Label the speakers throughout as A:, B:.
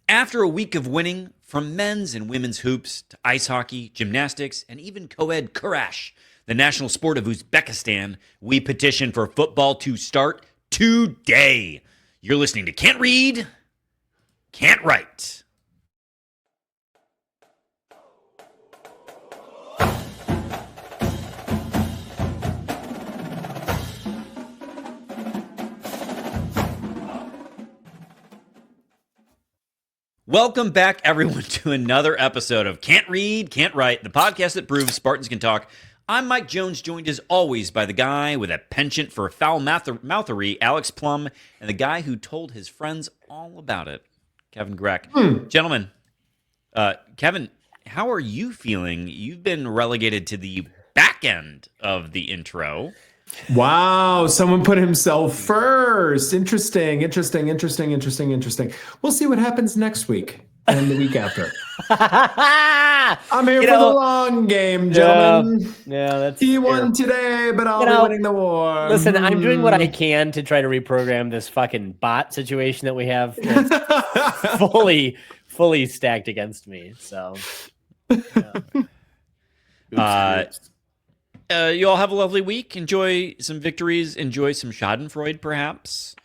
A: After a week of winning, from men's and women's hoops to ice hockey, gymnastics, and even co-ed Kurash, the national sport of Uzbekistan, we petition for football to start today. You're listening to Can't Read, Can't Write. Welcome back, everyone, to another episode of Can't Read, Can't Write, the podcast that proves Spartans can talk. I'm Mike Jones, joined as always by the guy with a penchant for foul mouthery, Alex Plum, and the guy who told his friends all about it, Kevin Greck. Gentlemen, Kevin, how are you feeling? You've been relegated to the back end of the intro.
B: Wow, someone put himself first. Interesting. We'll see what happens next week and the week after. I'm here for the long game, gentlemen.
C: Yeah, that's
B: he won today, but I'll be winning the war.
C: Listen, I'm doing what I can to try to reprogram this fucking bot situation that we have. It's fully stacked against me. So,
A: you all have a lovely week. Enjoy some victories. Enjoy some Schadenfreude, perhaps.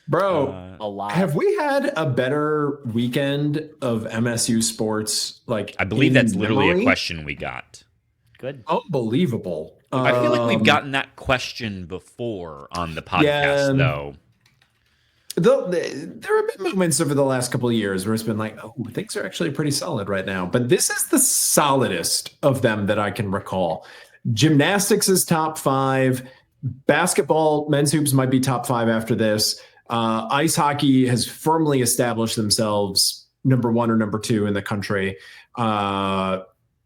B: Bro,
C: a lot.
B: Have we had a better weekend of MSU sports?
A: I believe that's literally a question we got.
C: Good.
B: Unbelievable.
A: I feel like we've gotten that question before on the podcast, though.
B: There have been moments over the last couple of years where it's been like, oh, things are actually pretty solid right now. But this is the solidest of them that I can recall. Gymnastics is top 5. Basketball, men's hoops might be top 5 after this. Ice hockey has firmly established themselves number 1 or number 2 in the country. And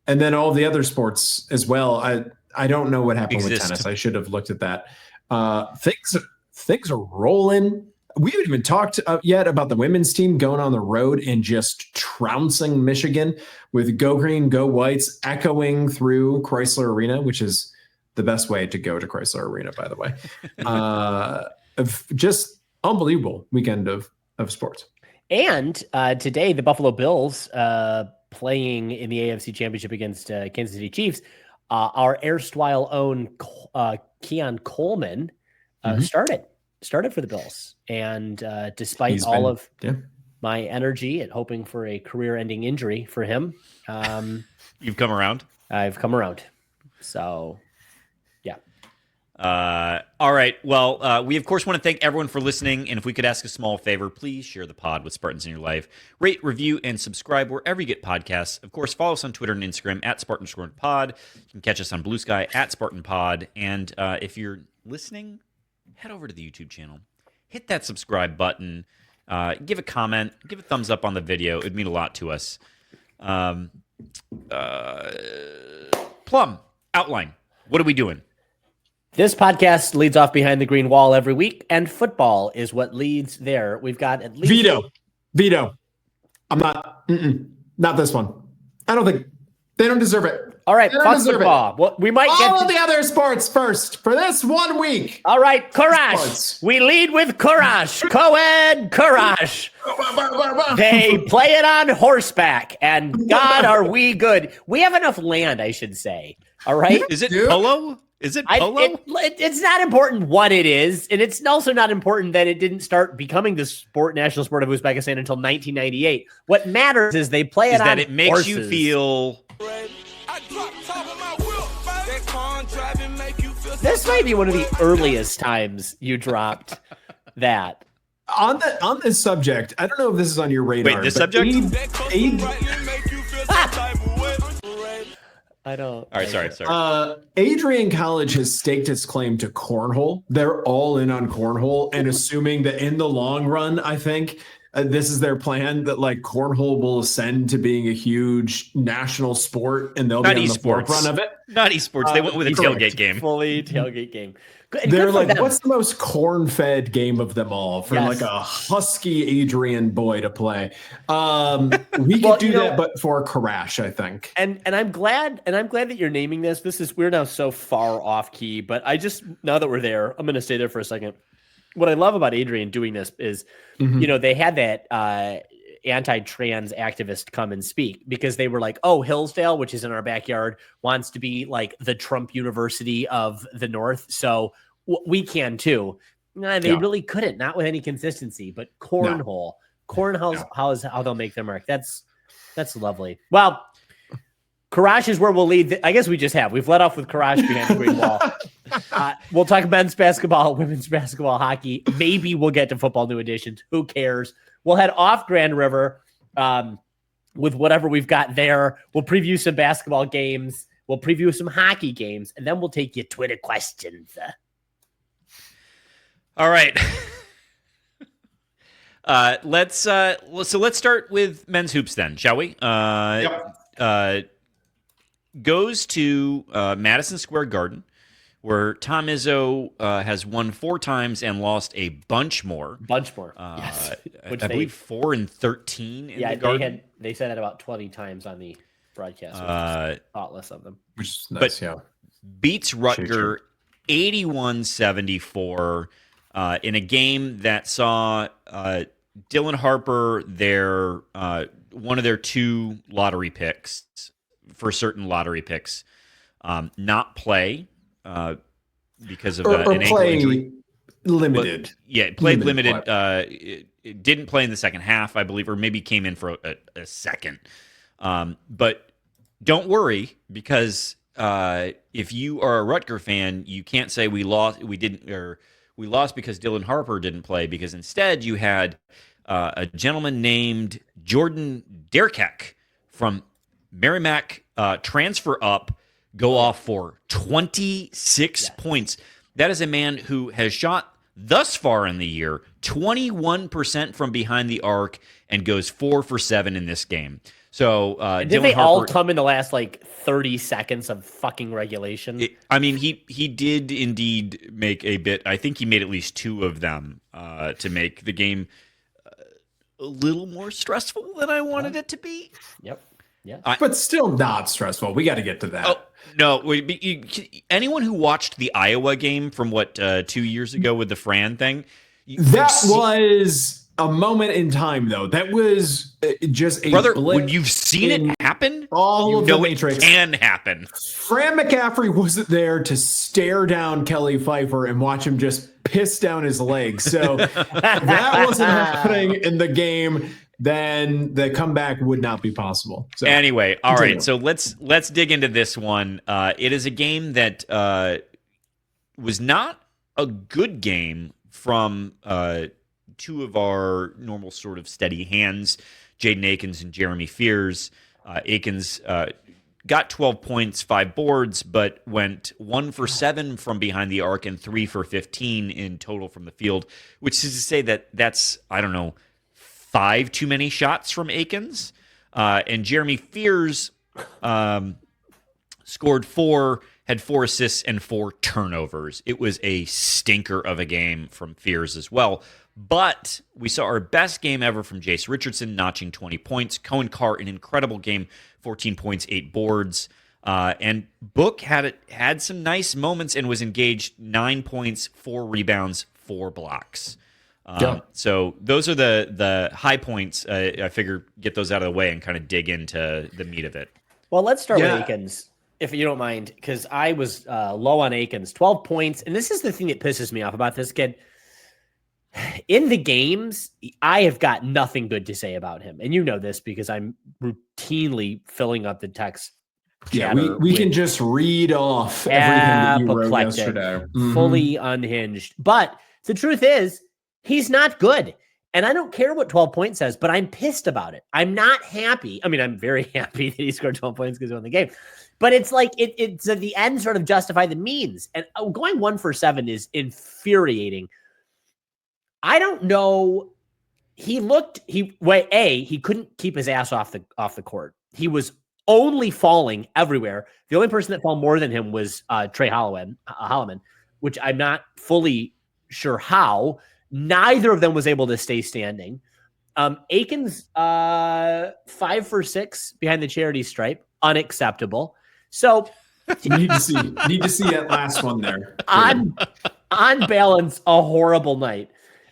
B: then all the other sports as well. I don't know what happened with tennis. I should have looked at that. Things are rolling. We haven't even talked yet about the women's team going on the road and just trouncing Michigan with Go Green, Go Whites echoing through Chrysler Arena, which is the best way to go to Chrysler Arena, by the way. Just unbelievable weekend of sports.
C: And today, the Buffalo Bills playing in the AFC Championship against Kansas City Chiefs. Our erstwhile own Keon Coleman started for the Bills. And despite my energy and hoping for a career-ending injury for him,
A: you've come around.
C: I've come around. So, yeah.
A: All right. Well, we of course want to thank everyone for listening. And if we could ask a small favor, please share the pod with Spartans in your life. Rate, review, and subscribe wherever you get podcasts. Of course, follow us on Twitter and Instagram at Spartan_pod. You can catch us on Blue Sky at SpartanPod. And if you're listening, head over to the YouTube channel. Hit that subscribe button. Give a comment. Give a thumbs up on the video. It would mean a lot to us. Plum, outline. What are we doing?
C: This podcast leads off behind the green wall every week, and football is what leads there. We've got at least...
B: Veto. I'm not this one. I don't think... They don't deserve it.
C: All right, fuck football. Well, we might get
B: all the other sports first for this 1 week.
C: All right, Kurash. We lead with Kurash. Co-ed Kurash. They play it on horseback, and God, are we good. We have enough land, I should say. All right?
A: Is it polo? Is it polo?
C: It's not important what it is, and it's also not important that it didn't start becoming the national sport of Uzbekistan until 1998. What matters is they play it on
A: that it makes
C: horses.
A: You feel...
C: This might be one of the earliest times you dropped that.
B: On this subject, I don't know if this is on your radar.
A: Wait, this subject?
C: I don't.
A: All right, sorry.
B: Adrian College has staked its claim to cornhole. They're all in on cornhole and assuming that in the long run, I think this is their plan, that like cornhole will ascend to being a huge national sport and they'll be on the forefront of it.
A: Not esports. They went with a tailgate game.
C: Fully tailgate game.
B: They're like, what's the most corn-fed game of them all for like a husky Adrian boy to play? We could do that, but for Kurash, I think.
C: And I'm glad that you're naming this. We're now so far off key, but now that we're there, I'm going to stay there for a second. What I love about Adrian doing this is, they had that anti-trans activist come and speak, because they were like, oh, Hillsdale, which is in our backyard, wants to be like the Trump University of the North. So we can too. Nah, they really couldn't, not with any consistency, but cornhole is how they'll make their mark. That's lovely. Well, Karash is where we'll lead. I guess we've led off with Karash behind the green wall. We'll talk men's basketball, women's basketball, hockey. Maybe we'll get to football new editions. Who cares? We'll head off Grand River with whatever we've got there. We'll preview some basketball games. We'll preview some hockey games, and then we'll take your Twitter questions.
A: All right. Let's start with men's hoops then, shall we? Goes to Madison Square Garden, where Tom Izzo has won 4 times and lost a bunch more.
C: Yes.
A: I believe 4 and 13 in the Garden.
C: They said that about 20 times on the broadcast. Which is thoughtless of them.
B: Which is nice,
A: Beats Rutger 81-74 in a game that saw Dylan Harper, one of their 2 lottery picks, for certain lottery picks, not play because of an ankle injury.
B: Limited.
A: Played limited. It didn't play in the second half, I believe, or maybe came in for a second. But don't worry, because if you are a Rutger fan, you can't say we lost because Dylan Harper didn't play, because instead you had a gentleman named Jordan Derkek from Merrimack transfer up, go off for 26 points. That is a man who has shot thus far in the year 21% from behind the arc and goes 4 for 7 in this game. So
C: did they all come in the last 30 seconds of fucking regulation?
A: He did indeed make a bit. I think he made at least 2 of them to make the game a little more stressful than I wanted it to be.
C: Yep. Yeah,
B: but still not stressful. We got to get to that.
A: Oh, no, anyone who watched the Iowa game from 2 years ago with the Fran thing,
B: was a moment in time, though. That was just a
A: brother.
B: blip
A: when you've seen it happen,
B: all of the Matrix.
A: It can happen.
B: Fran McCaffrey wasn't there to stare down Kelly Pfeiffer and watch him just piss down his legs. So that wasn't happening in the game. Then the comeback would not be possible. So,
A: anyway, all right. So let's dig into this one. It is a game that was not a good game from 2 of our normal sort of steady hands, Jaden Akins and Jeremy Fears. Akins got 12 points, 5 boards, but went 1 for 7 from behind the arc and 3 for 15 in total from the field, which is to say that's, 5 too many shots from Akins. And Jeremy Fears scored 4, had 4 assists and 4 turnovers. It was a stinker of a game from Fears as well. But we saw our best game ever from Jace Richardson, notching 20 points. Cohen Carr, an incredible game, 14 points, 8 boards. And Book had some nice moments and was engaged, 9 points, 4 rebounds, 4 blocks. So those are the high points. I figure get those out of the way and kind of dig into the meat of it.
C: Well, let's start with Akins, if you don't mind, because I was low on Akins. 12 points, and this is the thing that pisses me off about this kid. In the games, I have got nothing good to say about him. And you know this because I'm routinely filling up the text.
B: Yeah, we can just read off everything that you wrote yesterday.
C: Fully unhinged. But the truth is, he's not good. And I don't care what 12 points says, but I'm pissed about it. I'm not happy. I mean, I'm very happy that he scored 12 points because he won the game. But it's like it's at the end sort of justify the means. And going 1 for 7 is infuriating. I don't know. He couldn't keep his ass off the court. He was only falling everywhere. The only person that fell more than him was Trey Holloman, which I'm not fully sure how. Neither of them was able to stay standing. Akins, 5 for 6 behind the charity stripe. Unacceptable. So
B: need to see that last one there.
C: On balance, a horrible night.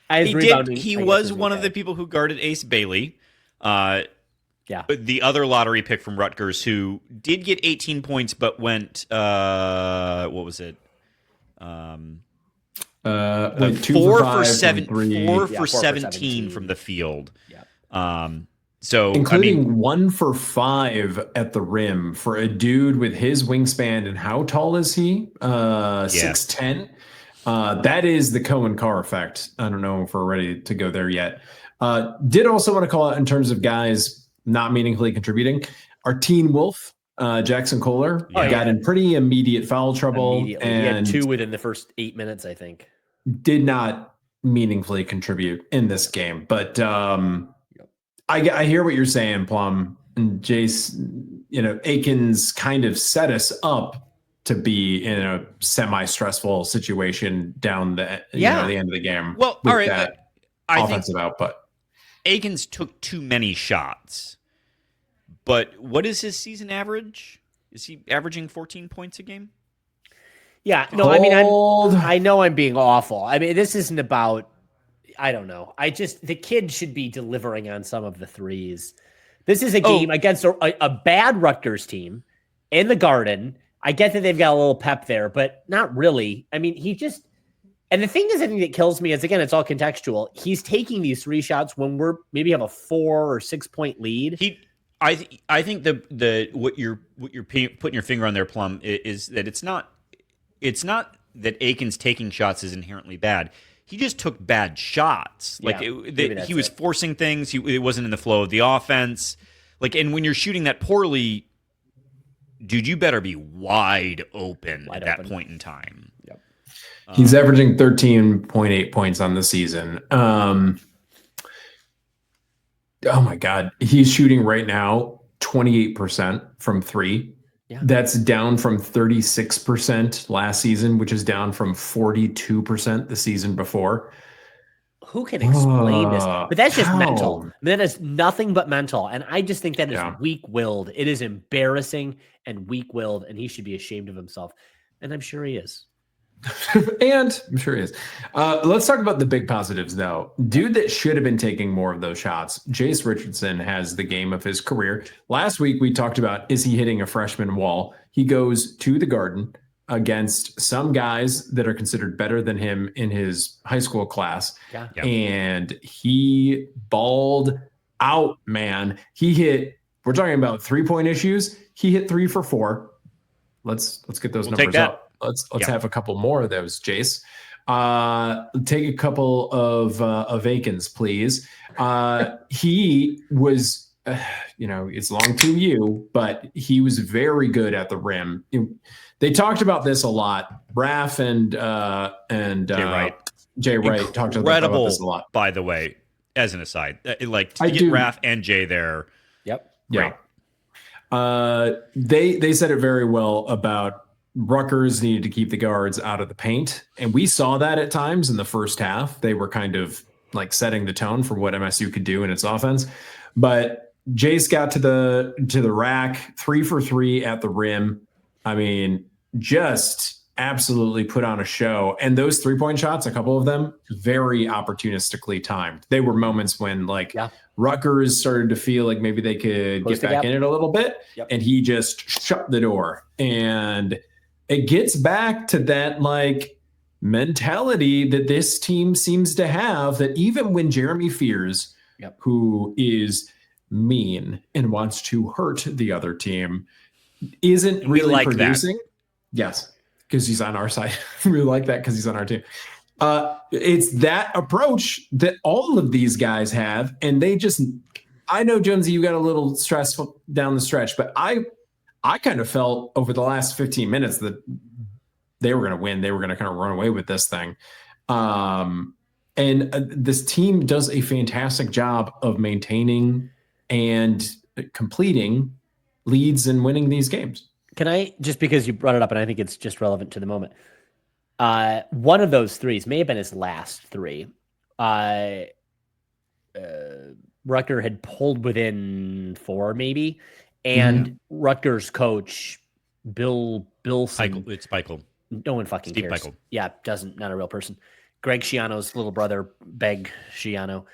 A: He was one of the people who guarded Ace Bailey. The other lottery pick from Rutgers, who did get 18 points, but went what was it?
B: Went 2
A: 4
B: for
A: for
B: 5
A: 7,
B: from 3,
A: 4
C: Yeah,
A: for
C: 4 for
A: 17 from
C: 17.
A: the field.
C: Yeah.
A: So
B: including
A: I mean,
B: 1 for 5 at the rim for a dude with his wingspan. And how tall is he? 6'10". That is the Cohen Carr effect. I don't know if we're ready to go there yet. Did also want to call out in terms of guys not meaningfully contributing. Our teen wolf, Jackson Kohler, got in pretty immediate foul trouble
C: Immediately. He had
B: and
C: 2 within the first 8 minutes, I think.
B: did not meaningfully contribute in this game. But I hear what you're saying, Plum. And Jace, Aikens kind of set us up to be in a semi-stressful situation down the the end of the game.
A: Well,
B: with
A: all right.
B: that
A: I
B: offensive
A: think
B: output.
A: Aikens took too many shots. But what is his season average? Is he averaging 14 points a game?
C: Yeah, no, I mean, I know I'm being awful. I mean, this isn't about, I don't know. The kid should be delivering on some of the threes. This is a game against a bad Rutgers team in the Garden. I get that they've got a little pep there, but not really. I mean, and the thing is, I think that kills me is, again, it's all contextual. He's taking these 3 shots when we're maybe have a 4 or 6 point lead.
A: I think the what you're putting your finger on there, Plum, is that it's not that Aikens taking shots is inherently bad. He just took bad shots. Like he was forcing things. It wasn't in the flow of the offense. Like, and when you're shooting that poorly, dude, you better be wide open at that point in time.
C: Yep.
B: He's averaging 13.8 points on the season. Oh my God. He's shooting right now 28% from 3. Yeah. That's down from 36% last season, which is down from 42% the season before.
C: Who can explain this? But that's just mental. That is nothing but mental. And I just think that is weak-willed. It is embarrassing and weak-willed, and he should be ashamed of himself. And I'm sure he is.
B: And I'm sure he is. Let's talk about the big positives, though. Dude that should have been taking more of those shots, Jace Richardson, has the game of his career. Last week, we talked about, is he hitting a freshman wall? He goes to the Garden against some guys that are considered better than him in his high school class. Yeah. And he balled out, man. We're talking about 3-point issues. He hit 3 for 4. Let's get those numbers up. Let's have a couple more of those, Jace. Take a couple of Aikens, please. He was, it's long to you, but he was very good at the rim. They talked about this a lot. Raph and Jay Wright talked about this a lot.
A: By the way, as an aside, to get Raph and Jay there.
C: Yep.
A: Great.
B: They said it very well about Rutgers needed to keep the guards out of the paint. And we saw that at times in the first half. They were kind of like setting the tone for what MSU could do in its offense. But Jace got to the rack, 3 for 3 at the rim. I mean, just absolutely put on a show. And those 3-point shots, a couple of them, very opportunistically timed. They were moments when Rutgers started to feel like maybe they could get back in it a little bit. Yep. And he just shut the door. And it gets back to that mentality that this team seems to have, that even when Jeremy Fears, who is mean and wants to hurt the other team, isn't really producing. That. Yes, because he's on our side. We like that because he's on our team. It's that approach that all of these guys have, and they just, I know, Jonesy, you got a little stressful down the stretch, but I kind of felt over the last 15 minutes that they were going to win. They were going to kind of run away with this thing. And this team does a fantastic job of maintaining and completing leads and winning these games.
C: Can I, just because you brought it up, and I think it's just relevant to the moment, one of those threes may have been his last 3. Rutger had pulled within 4, maybe, and Rutgers coach Bill Bilson.
A: It's Michael.
C: No one fucking
A: Steve
C: cares.
A: Michael.
C: Yeah, not a real person. Greg Schiano's little brother, Beg Schiano,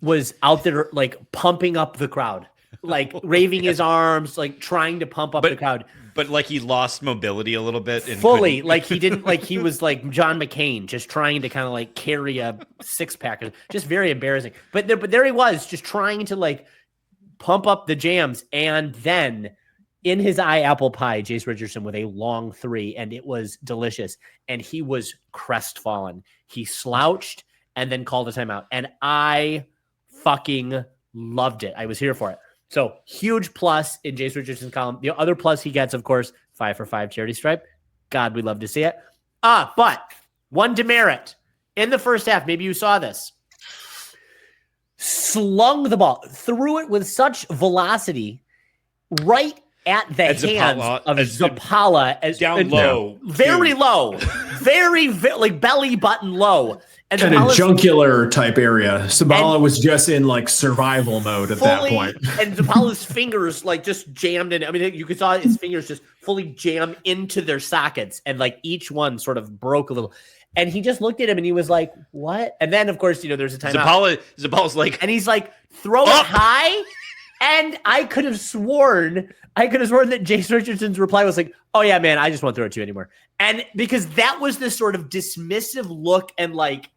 C: was out there like pumping up the crowd, like raving his arms, like trying to pump up the crowd.
A: But like he lost mobility a little bit. And
C: fully, like he didn't, like he was like John McCain, just trying to kind of like carry a 6-pack. Just very embarrassing. But there he was, just trying to like pump up the jams. And then in his eye apple pie, Jace Richardson with a long 3, and it was delicious. And he was crestfallen. He slouched and then called a timeout. And I fucking loved it. I was here for it. So huge plus in Jace Richardson's column. The other plus he gets, of course, 5 for 5 charity stripe. God, we love to see it. But one demerit in the first half. Maybe you saw this. Slung the ball, threw it with such velocity right at the hands of Zapala as
A: down low,
C: very low, very like belly button low. And
B: kind of jungular type area. Sabala was just in like survival mode at that point.
C: And Zapala's fingers like just jammed in. I mean, you could saw his fingers just fully jam into their sockets, and like each one sort of broke a little. And he just looked at him and he was like, "What?" And then, of course, there's a timeout.
A: Zapala's like,
C: and he's like, "Throw it high." And I could have sworn that Jace Richardson's reply was like, "Oh yeah, man, I just won't throw it to you anymore." And because that was this sort of dismissive look and like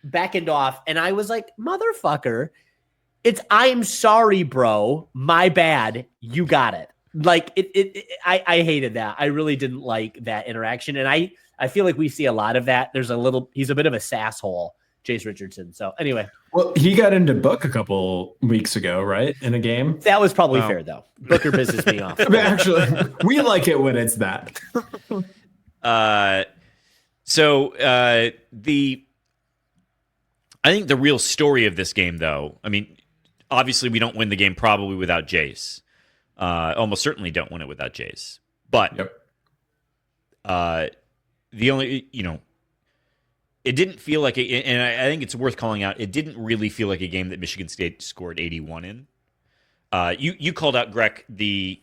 C: beckoned off, and I was like, "Motherfucker, I'm sorry, bro. My bad. You got it." Like I hated that. I really didn't like that interaction, and I feel like we see a lot of that. He's a bit of a sasshole, Jace Richardson. So anyway.
B: Well, he got into Book a couple weeks ago, right? In a game.
C: That was probably fair, though. Booker pisses me off.
B: Actually, we like it when it's that.
A: I think the real story of this game, though, I mean, obviously we don't win the game probably without Jace. Almost certainly don't win it without Jace. But the only, it didn't feel like and I think it's worth calling out, it didn't really feel like a game that Michigan State scored 81 in. You called out, Greg, the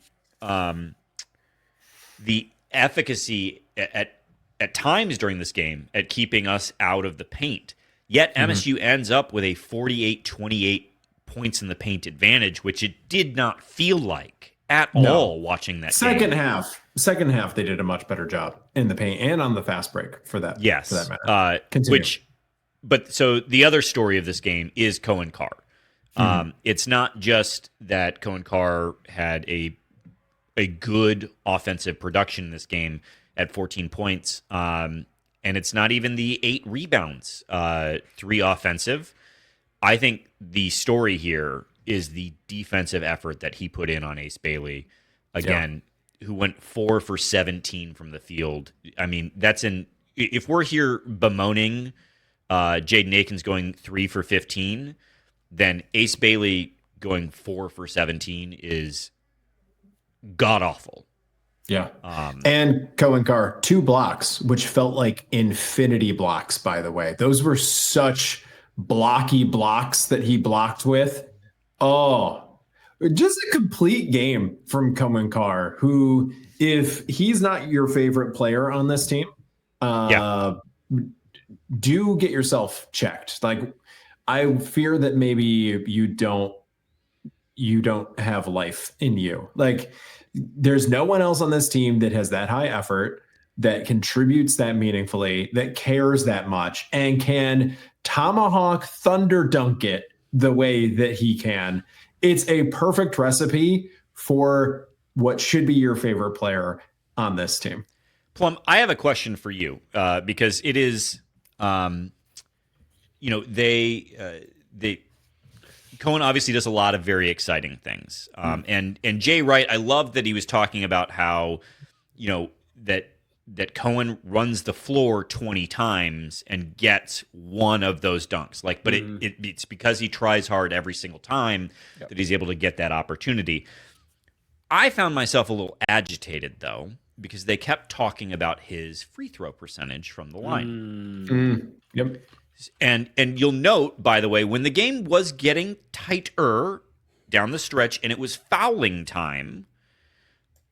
A: efficacy at times during this game at keeping us out of the paint. Yet MSU ends up with a 48-28 points in the paint advantage, which it did not feel like at all watching that
B: second
A: game.
B: Second half, they did a much better job in the paint and on the fast break for that.
A: Yes.
B: For that matter.
A: So the other story of this game is Cohen Carr. It's not just that Cohen Carr had a good offensive production in this game at 14 points. And it's not even the 8 rebounds, 3 offensive. I think the story here is the defensive effort that he put in on Ace Bailey, again, who went 4 for 17 from the field. I mean, if we're here bemoaning Jaden Akins going 3 for 15, then Ace Bailey going 4 for 17 is god-awful.
B: Yeah. And Cohen Carr, 2 blocks, which felt like infinity blocks, by the way. Those were such blocky blocks that he blocked with. Oh, just a complete game from Cohen Carr, who, if he's not your favorite player on this team, do get yourself checked. Like, I fear that maybe you don't have life in you. Like, there's no one else on this team that has that high effort, that contributes that meaningfully, that cares that much, and can tomahawk thunder dunk it the way that he can. It's a perfect recipe for what should be your favorite player on this team.
A: Plum, I have a question for you because it is, Cohen obviously does a lot of very exciting things. And Jay Wright, I love that he was talking about how, that Cohen runs the floor 20 times and gets one of those dunks. But it's because he tries hard every single time that he's able to get that opportunity. I found myself a little agitated, though, because they kept talking about his free throw percentage from the line.
B: Yep.
A: And you'll note, by the way, when the game was getting tighter down the stretch and it was fouling time,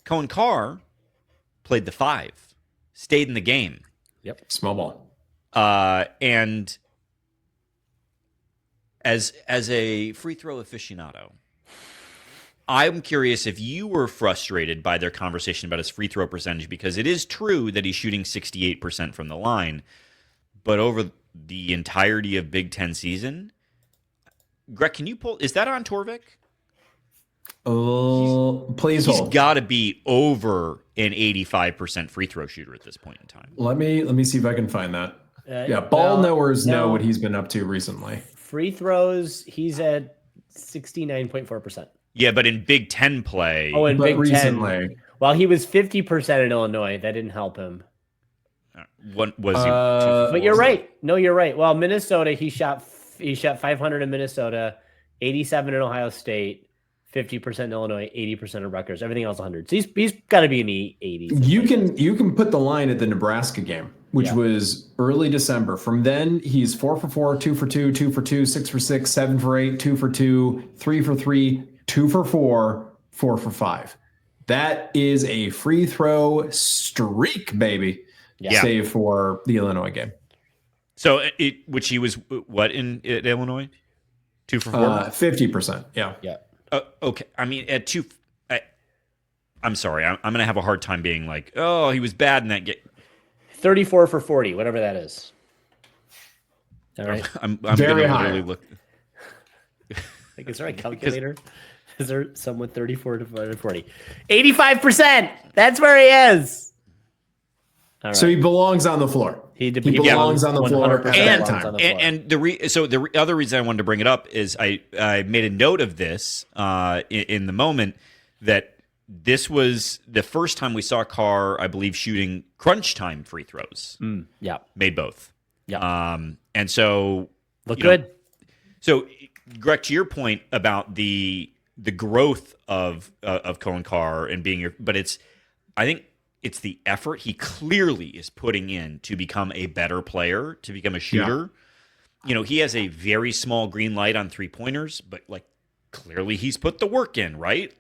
A: Cohen Carr played the 5, stayed in the game.
B: Yep. Small ball.
A: And As a free throw aficionado, I'm curious if you were frustrated by their conversation about his free throw percentage, because it is true that he's shooting 68% from the line, but over the entirety of Big Ten season, Greg, can you pull? Is that on Torvik?
B: Oh, please
A: He's
B: hold.
A: got to be over an 85% free throw shooter at this point in time.
B: Let me see if I can find that. Ball knowers know what he's been up to recently.
C: Free throws, he's at 69.4%.
A: Yeah, but in Big Ten play.
C: Oh, in Big
B: recently.
C: 10. Well, he was 50% in Illinois. That didn't help him.
A: What was he?
C: But you're right. No, you're right. Well, Minnesota, he shot 500 in Minnesota, 87 in Ohio State, 50% in Illinois, 80% of Rutgers. Everything else 100. So he's got to be in the 80s.
B: You can put the line at the Nebraska game, which was early December. From then, he's 4 for 4, 2 for 2, 2 for 2, 6 for 6, 7 for 8, 2 for 2, 3 for 3, 2 for 4, 4 for 5. That is a free throw streak, baby.
C: Yeah.
B: Save for the Illinois game.
A: So which he was what at Illinois? 2 for 4?
B: 50%. Yeah.
C: Yeah.
A: Okay. I mean, at 2, I'm sorry. I'm going to have a hard time being like, oh, he was bad in that game.
C: 34 for 40, whatever that is. All right.
A: I'm
B: very
A: gonna
B: high.
A: Really look.
C: Like, is there a calculator? Is there someone 34 to 40? 85%. That's where he is. All right.
B: So he belongs on the floor.
C: He
B: belongs on the floor at that time.
A: And the other reason I wanted to bring it up is I made a note of this in the moment that this was the first time we saw Carr, I believe, shooting crunch time free throws.
C: Yeah.
A: Made both.
C: Yeah.
A: And so
C: look good.
A: So, Greg, to your point about the growth of Cohen Carr and being but I think it's the effort he clearly is putting in to become a better player, to become a shooter. Yeah. He has a very small green light on 3-pointers, but like clearly he's put the work in, right?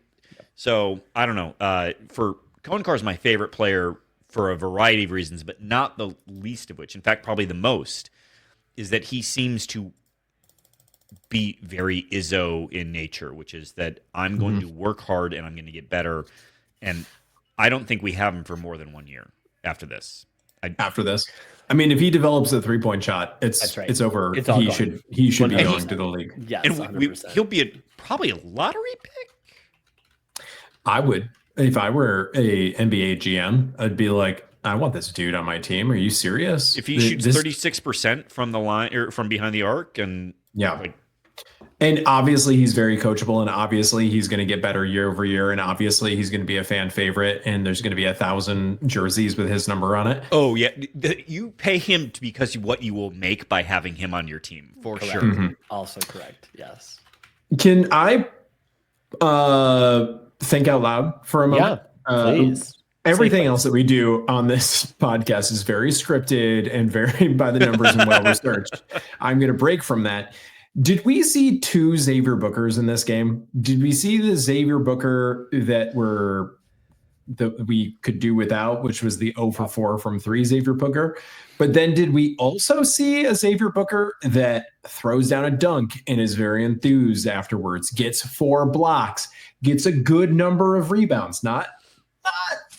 A: So I don't know. For Cohen Carr is my favorite player for a variety of reasons, but not the least of which, in fact, probably the most, is that he seems to be very Izzo in nature, which is that I'm going to work hard and I'm going to get better. And I don't think we have him for more than 1 year after this.
B: I mean, if he develops a 3-point shot, it's over.
C: It's all
B: he
C: gone.
B: should be going to the league.
C: Yes,
A: and
C: 100%.
A: he'll be probably a lottery pick.
B: I would, if I were a NBA GM, I'd be like, I want this dude on my team. Are you serious?
A: If he shoots 36% from the line or from behind the arc, and
B: and obviously he's very coachable, and obviously he's going to get better year over year, and obviously he's going to be a fan favorite, and there's going to be 1,000 jerseys with his number on it.
A: Oh yeah, you pay him because what you will make by having him on your team for
C: Correct.
A: sure.
B: Mm-hmm.
C: Also correct. Yes.
B: Can I think out loud for a moment?
C: Yeah, please.
B: Everything else that we do on this podcast is very scripted and very by the numbers and well researched. I'm going to break from that. Did we see 2 Xavier Bookers in this game? Did we see the Xavier Booker that we could do without, which was the 0 for 4 from 3 Xavier Booker? But then did we also see a Xavier Booker that throws down a dunk and is very enthused afterwards, gets 4 blocks, gets a good number of rebounds, not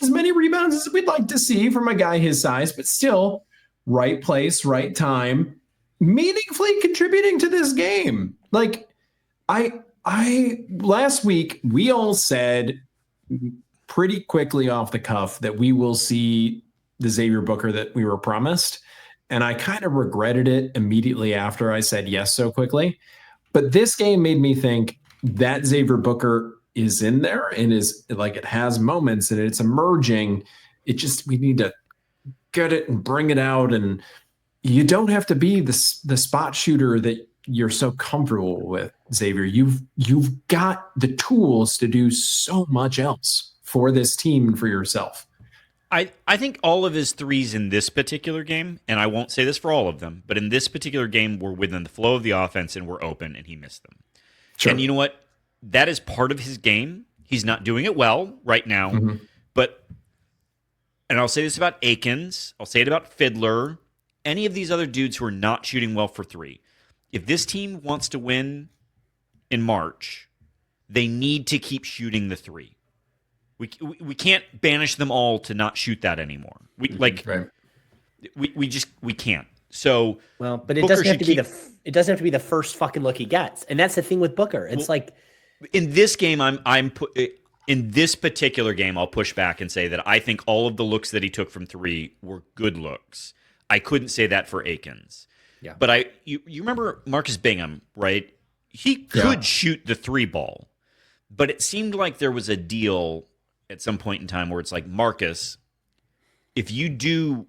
B: as many rebounds as we'd like to see from a guy his size, but still right place, right time, meaningfully contributing to this game. Like I last week, we all said pretty quickly off the cuff that we will see the Xavier Booker that we were promised. And I kind of regretted it immediately after I said yes so quickly. But this game made me think that Xavier Booker is in there and is like, it has moments and it's emerging. We need to get it and bring it out. And you don't have to be the spot shooter that you're so comfortable with, Xavier. You've got the tools to do so much else for this team and for yourself.
A: I think all of his threes in this particular game, and I won't say this for all of them, but in this particular game were within the flow of the offense and were open, and he missed them. Sure. And you know what? That is part of his game. He's not doing it well right now, but, and I'll say this about Akins, I'll say it about Fiddler, any of these other dudes who are not shooting well for 3. if this team wants to win in March, they need to keep shooting the three. We can't banish them all to not shoot that anymore. We can't. So
C: well, but it
A: Booker
C: doesn't have to be
A: keep,
C: it doesn't have to be the first fucking look he gets, and that's the thing with Booker. It's like
A: in this game, in this particular game, I'll push back and say that I think all of the looks that he took from three were good looks. I couldn't say that for Akins.
C: Yeah.
A: But you remember Marcus Bingham, right? He could shoot the three ball, but it seemed like there was a deal at some point in time where it's like, Marcus, if you do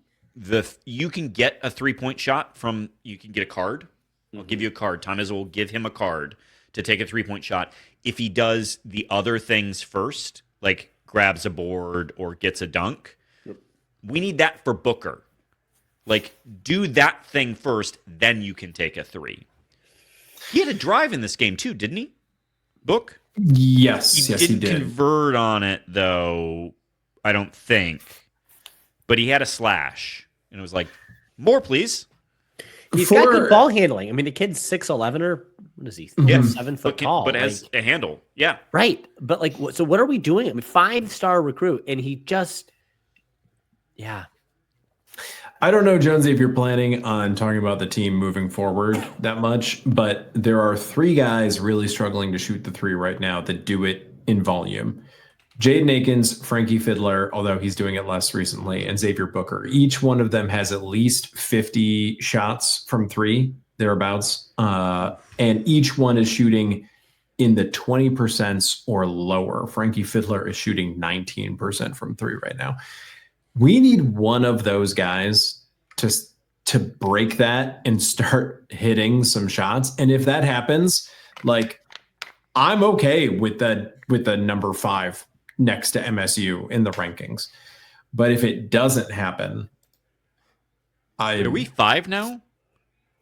A: you can get a 3-point shot you can get a card. I'll give you a card. Tom Izzo will give him a card to take a 3-point shot. If he does the other things first, like grabs a board or gets a dunk, we need that for Booker. Like, do that thing first, then you can take a three. He had a drive in this game too, didn't he? Book?
B: Yes,
A: he
B: he
A: didn't
B: did.
A: Convert on it though, I don't think. But he had a slash, and it was like, more, please.
C: He's got good ball handling. I mean, the kid's 6'11", or what is he? 7 foot tall,
A: but has a handle. Yeah,
C: right. But like, so what are we doing? I mean, 5-star recruit, and he just,
B: I don't know, Jonesy, if you're planning on talking about the team moving forward that much, but there are three guys really struggling to shoot the three right now that do it in volume. Jaden Akins, Frankie Fiddler, although he's doing it less recently, and Xavier Booker. Each one of them has at least 50 shots from three, thereabouts, and each one is shooting in the 20% or lower. Frankie Fiddler is shooting 19% from three right now. We need one of those guys to break that and start hitting some shots. And if that happens, like, I'm okay with the number 5 next to MSU in the rankings. But if it doesn't happen,
A: are we 5 now?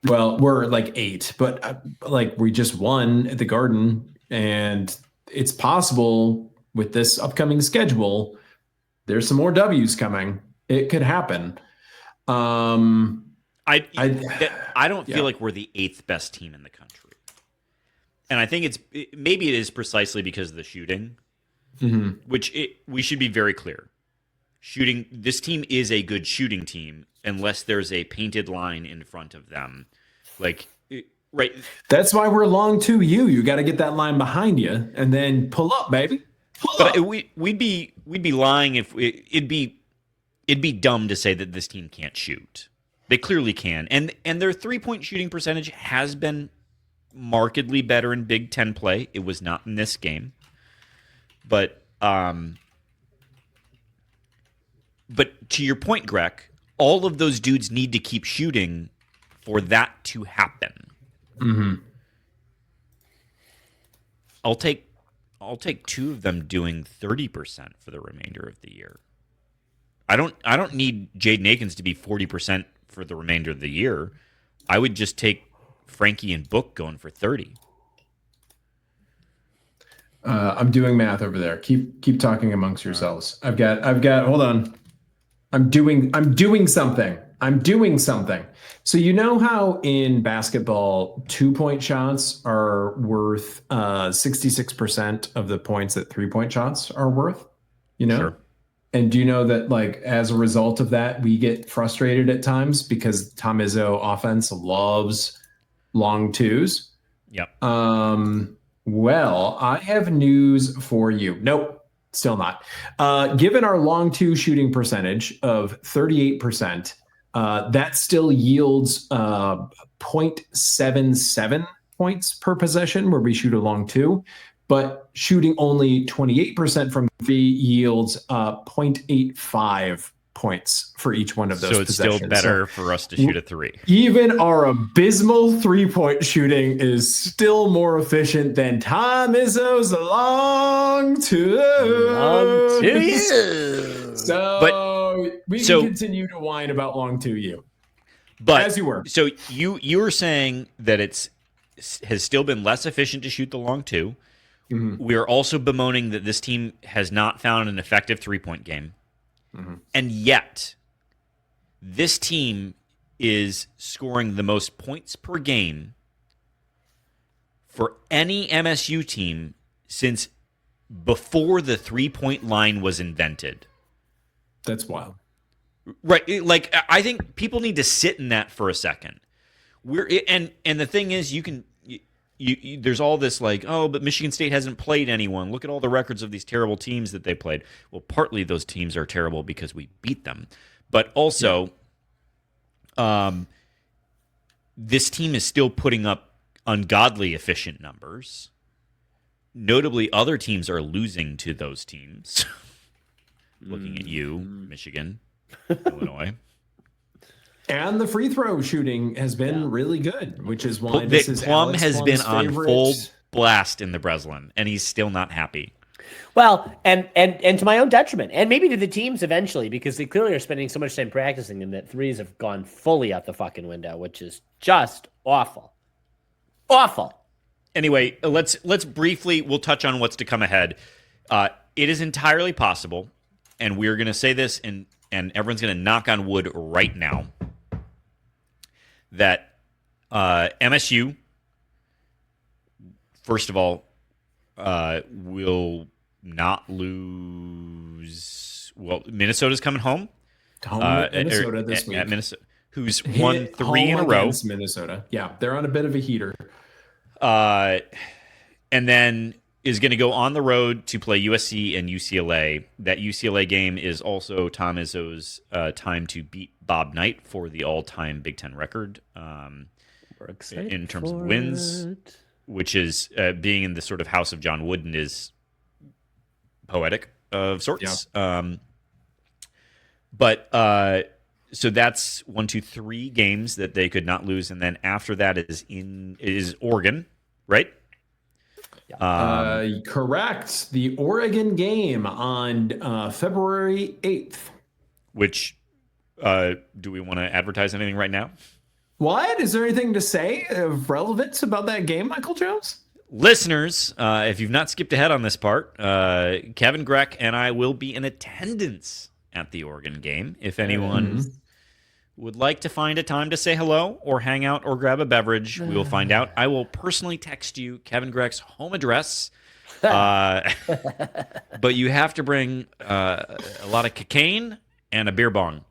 B: Well, we're like 8, but like we just won at the Garden, and it's possible with this upcoming schedule, there's some more W's coming. It could happen.
A: I don't feel like we're the 8th best team in the country, and I think maybe it is precisely because of the shooting, which we should be very clear. Shooting, this team is a good shooting team unless there's a painted line in front of them, right.
B: That's why we're long 2U. You got to get that line behind you and then pull up, baby.
A: We'd be lying if it'd be dumb to say that this team can't shoot. They clearly can, and their 3-point shooting percentage has been markedly better in Big Ten play. It was not in this game, but to your point, Greg, all of those dudes need to keep shooting for that to happen.
B: Mm-hmm.
A: I'll take 2 of them doing 30% for the remainder of the year. I don't need Jaden Akins to be 40% for the remainder of the year. I would just take Frankie and Book going for 30.
B: I'm doing math over there. Keep talking amongst yourselves. I've got hold on. I'm doing something. So you know how in basketball 2-point shots are worth 66% of the points that 3-point shots are worth? You know?
A: Sure.
B: And do you know that, like, as a result of that, we get frustrated at times because Tom Izzo offense loves long twos?
A: Yep.
B: Well, I have news for you. Nope, still not. Given our long two shooting percentage of 38%, that still yields 0.77 points per possession where we shoot a long two. But shooting only 28% from three yields 0.85 points for each one of those
A: So it's
B: possessions.
A: still better for us to shoot a 3.
B: Even our abysmal 3-point shooting is still more efficient than Tom Izzo's long two.
C: Long 2U.
B: So we can continue to whine about long 2U.
A: But
B: as you were.
A: So you were saying that has still been less efficient to shoot the long 2.
B: Mm-hmm.
A: We are also bemoaning that this team has not found an effective 3-point game.
B: Mm-hmm.
A: And yet, this team is scoring the most points per game for any MSU team since before the 3-point line was invented.
B: That's wild.
A: Right. Like, I think people need to sit in that for a second. And the thing is, there's all this like, oh, but Michigan State hasn't played anyone. Look at all the records of these terrible teams that they played. Well, partly those teams are terrible because we beat them. But also, this team is still putting up ungodly efficient numbers. Notably, other teams are losing to those teams. Looking at you, Michigan, Illinois.
B: And the free throw shooting has been really good, which is why this is
A: Plum
B: Alex
A: has
B: Plum's
A: been on
B: favorite.
A: full blast in the Breslin, and he's still not happy.
C: Well, and to my own detriment, and maybe to the teams eventually, because they clearly are spending so much time practicing them that threes have gone fully out the fucking window, which is just awful. Awful.
A: Anyway, let's briefly, we'll touch on what's to come ahead. It is entirely possible, and we're going to say this, and everyone's going to knock on wood right now, that MSU, first of all, will not lose. Well, Minnesota's coming home.
B: Minnesota this week.
A: At Minnesota, who's won 3 in a row.
B: Against Minnesota. Yeah, they're on a bit of a heater.
A: And then is going to go on the road to play USC and UCLA. That UCLA game is also Tom Izzo's time to beat Bob Knight for the all-time Big Ten record in terms of wins, which is being in the sort of house of John Wooden is poetic of sorts. Yeah. So that's 1, 2, 3 games that they could not lose, and then after that is Oregon, right?
B: Correct. The Oregon game on February 8th.
A: Which do we want to advertise anything right now?
B: What? Is there anything to say of relevance about that game, Michael Jones?
A: Listeners, if you've not skipped ahead on this part, Kevin Greck and I will be in attendance at the Oregon game. If anyone would like to find a time to say hello or hang out or grab a beverage, we will find out. I will personally text you Kevin Greck's home address. But you have to bring a lot of cocaine and a beer bong.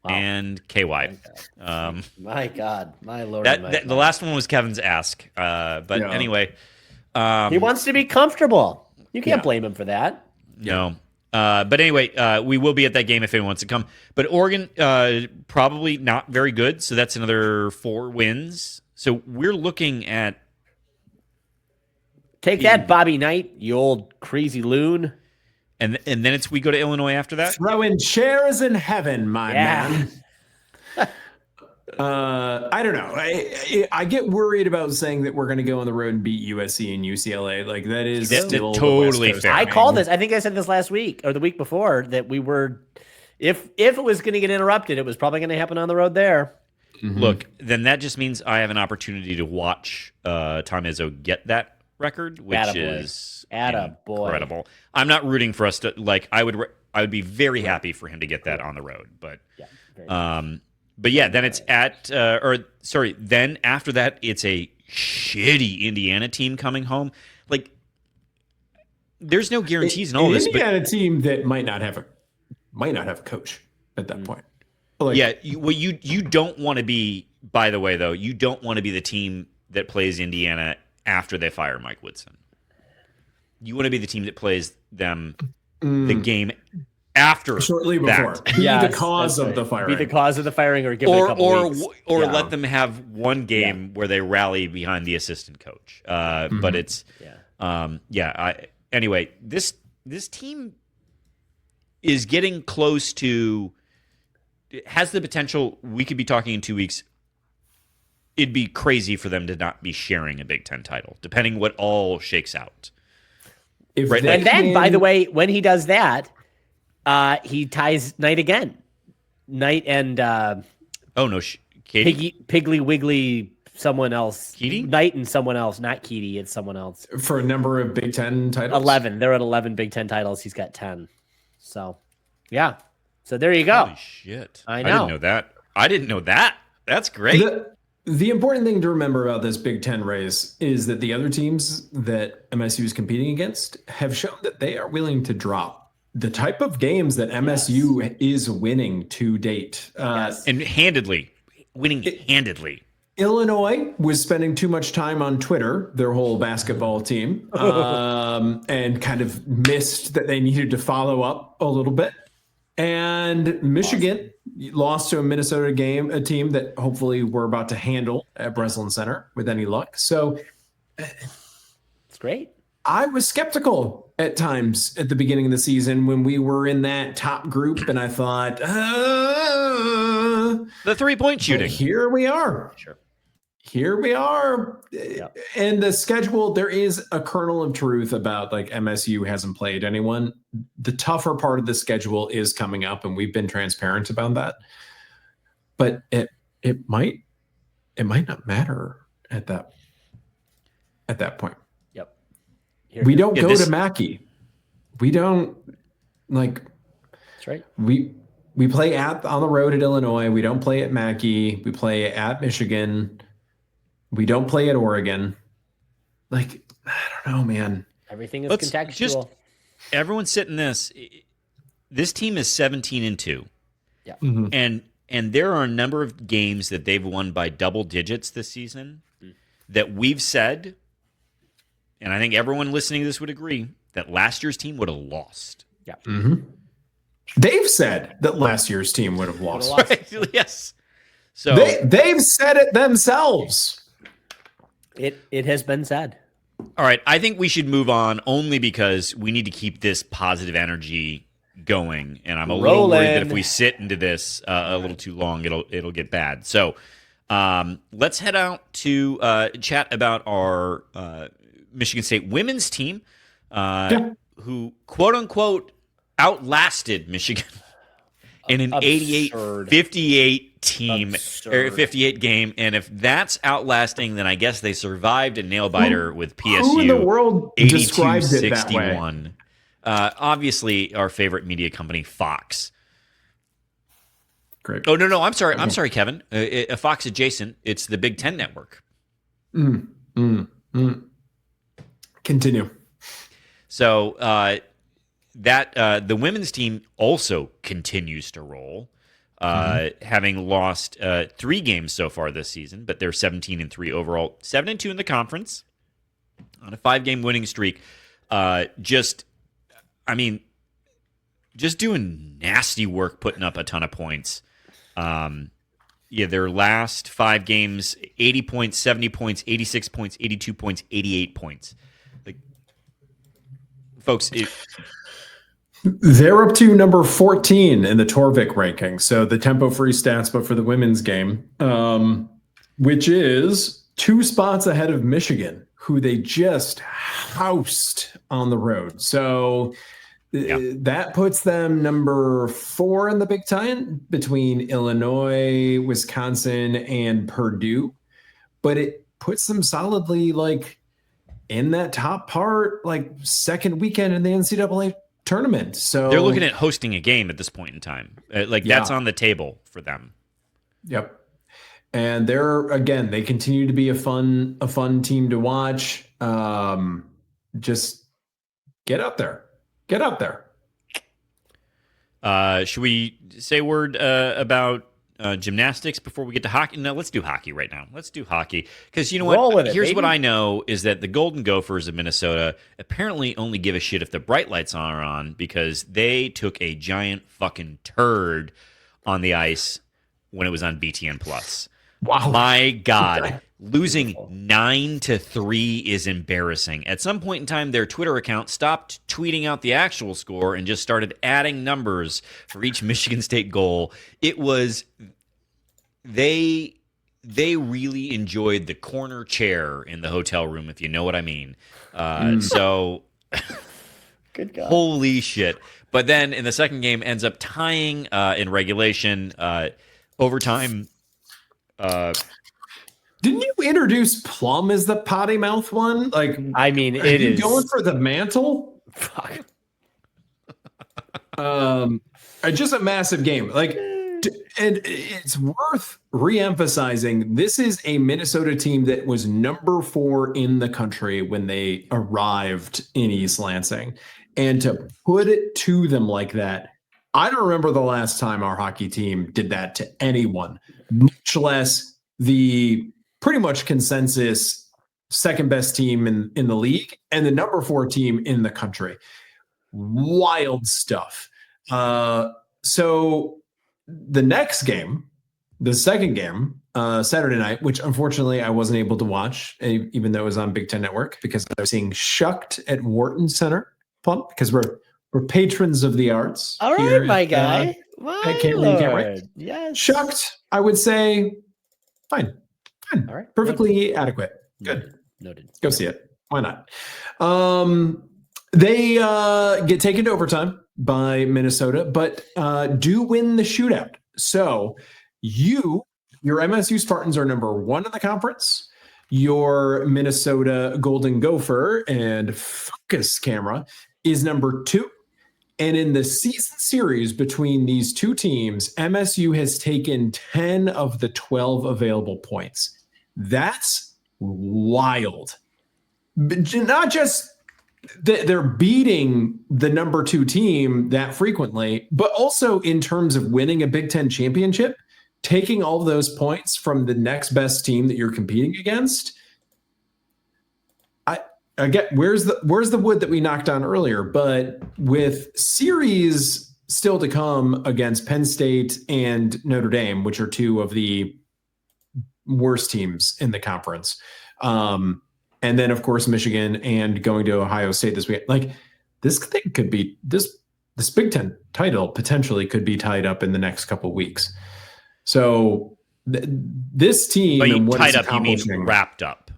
A: Wow. And KY.
C: My God, my Lord.
A: The last one was Kevin's ask. Anyway.
C: He wants to be comfortable. You can't blame him for that.
A: No. But anyway, we will be at that game if anyone wants to come. But Oregon, probably not very good. So that's another 4 wins. So we're looking at.
C: Take that, Bobby Knight, you old crazy loon.
A: And then we go to Illinois after that?
B: Throwing chairs in heaven, my man. I don't know. I get worried about saying that we're going to go on the road and beat USC and UCLA. Like, that is still
A: totally fair.
C: I called this. I think I said this last week or the week before that we were, if it was going to get interrupted, it was probably going to happen on the road there.
A: Mm-hmm. Look, then that just means I have an opportunity to watch Tom Izzo get that record, which is incredible. I'm not rooting for us to I would be very happy for him to get that on the road, but then it's then after that it's a shitty Indiana team coming home. Like, there's no guarantees in all this.
B: Indiana team that might not have a coach at that point.
A: You don't want to be. By the way, though, you don't want to be the team that plays Indiana after they fire Mike Woodson. You want to be the team that plays them the game after,
B: shortly before. Be the cause of the firing.
C: Be the cause of the firing, or give it a couple weeks.
A: Or let them have one game where they rally behind the assistant coach. But it's anyway, this team is getting close to. It has the potential. We could be talking in 2 weeks. It'd be crazy for them to not be sharing a Big Ten title, depending what all shakes out.
C: By the way, when he does that, he ties Knight again. Knight and
A: Katie?
C: Piggly Wiggly, someone else.
A: Keaty?
C: Knight and someone else, not Keaty. It's someone else.
B: For a number of Big Ten titles?
C: 11. They're at 11 Big Ten titles. He's got 10. So, yeah. So there you go.
A: Holy shit.
C: I know.
A: I didn't know that. That's great.
B: The important thing to remember about this Big Ten race is that the other teams that MSU is competing against have shown that they are willing to drop the type of games that MSU is winning to date.
A: And winning handedly.
B: Illinois was spending too much time on Twitter, their whole basketball team, and kind of missed that they needed to follow up a little bit. And Michigan lost to a Minnesota a team that hopefully we're about to handle at Breslin Center with any luck. So
C: it's great.
B: I was skeptical at times at the beginning of the season when we were in that top group, and I thought,
A: the 3-point shooting.
B: Here we are.
C: Sure.
B: Here we are.
C: Yep.
B: And the schedule, there is a kernel of truth about like MSU hasn't played anyone. The tougher part of the schedule is coming up, and we've been transparent about that. But it might not matter at that point.
C: Yep.
B: We don't go to Mackey. We don't like.
C: That's right.
B: We play on the road at Illinois. We don't play at Mackey. We play at Michigan. We don't play at Oregon. Like, I don't know, man.
C: Everything is contextual.
A: Everyone's sitting this. This team is 17-2.
C: Yeah.
B: Mm-hmm.
A: And there are a number of games that they've won by double digits this season that we've said, and I think everyone listening to this would agree, that last year's team would have lost.
C: Yeah.
B: Mm-hmm. They've said that last year's team would have lost.
A: Right? Yes. So
B: they've said it themselves.
C: It has been said.
A: All right, I think we should move on only because we need to keep this positive energy going, and I'm a little worried that if we sit into this a little too long, it'll get bad. So let's head out to chat about our Michigan State women's team, who quote unquote outlasted Michigan in an 88-58 team or 58 game, and if that's outlasting, then I guess they survived a nail biter with PSU.
B: Who in the world describes it that way?
A: Obviously, our favorite media company, Fox.
B: Great.
A: Oh no, I'm sorry. I'm sorry, Kevin. Fox adjacent. It's the Big Ten Network.
B: Continue.
A: So that the women's team also continues to roll. Having lost 3 games so far this season, but they're 17-3 overall, 7-2 in the conference on a 5-game winning streak. Just doing nasty work, putting up a ton of points. Their last 5 games, 80 points, 70 points, 86 points, 82 points, 88 points. Like, folks,
B: they're up to number 14 in the Torvik ranking. So the tempo free stats, but for the women's game, which is 2 spots ahead of Michigan, who they just housed on the road. So that puts them number 4 in the Big Ten between Illinois, Wisconsin, and Purdue. But it puts them solidly like in that top part, like second weekend in the NCAA tournament. So
A: they're looking at hosting a game at this point in time. That's on the table for them.
B: Yep. And they continue to be a fun team to watch. Just get out there. Get out there.
A: Should we say a word about gymnastics before we get to hockey? No, let's do hockey right now. Let's do hockey. Because you know what? Here's what I know is that the Golden Gophers of Minnesota apparently only give a shit if the bright lights are on, because they took a giant fucking turd on the ice when it was on BTN Plus.
B: Wow.
A: My God. Losing 9-3 is embarrassing. At some point in time, their Twitter account stopped tweeting out the actual score and just started adding numbers for each Michigan State goal. It was they really enjoyed the corner chair in the hotel room, if you know what I mean. So
C: good God.
A: Holy shit. But then in the second game ends up tying in regulation, overtime.
B: Didn't you introduce Plum as the potty mouth one? Like,
C: I mean, it is
B: going for the mantle.
C: Fuck.
B: Just a massive game. Like, and it's worth reemphasizing, this is a Minnesota team that was number 4 in the country when they arrived in East Lansing. And to put it to them like that, I don't remember the last time our hockey team did that to anyone, much less the pretty much consensus second best team in the league and the number 4 team in the country. Wild stuff. So the next game, the second game, Saturday night, which unfortunately I wasn't able to watch, even though it was on Big Ten Network, because I was seeing Shucked at Wharton Center, because we're patrons of the arts.
C: All right, my guy.
B: I can't read.
C: Yes.
B: Shucked, I would say, fine.
C: All right.
B: Perfectly adequate. Good.
C: Noted.
B: Go see it. Why not? They get taken to overtime by Minnesota, but do win the shootout. So your MSU Spartans are number 1 in the conference. Your Minnesota Golden Gopher and Focus Camera is number 2. And in the season series between these two teams, MSU has taken 10 of the 12 available points. That's wild. But not just that they're beating the number 2 team that frequently, but also in terms of winning a Big Ten championship, taking all of those points from the next best team that you're competing against. I get where's the wood that we knocked on earlier, but with series still to come against Penn State and Notre Dame, which are 2 of the worst teams in the conference. And then of course, Michigan and going to Ohio State this week. Like this thing could be this Big Ten title potentially could be tied up in the next couple of weeks. So this team,
A: but
B: and what
A: tied
B: it's
A: up, you mean wrapped up?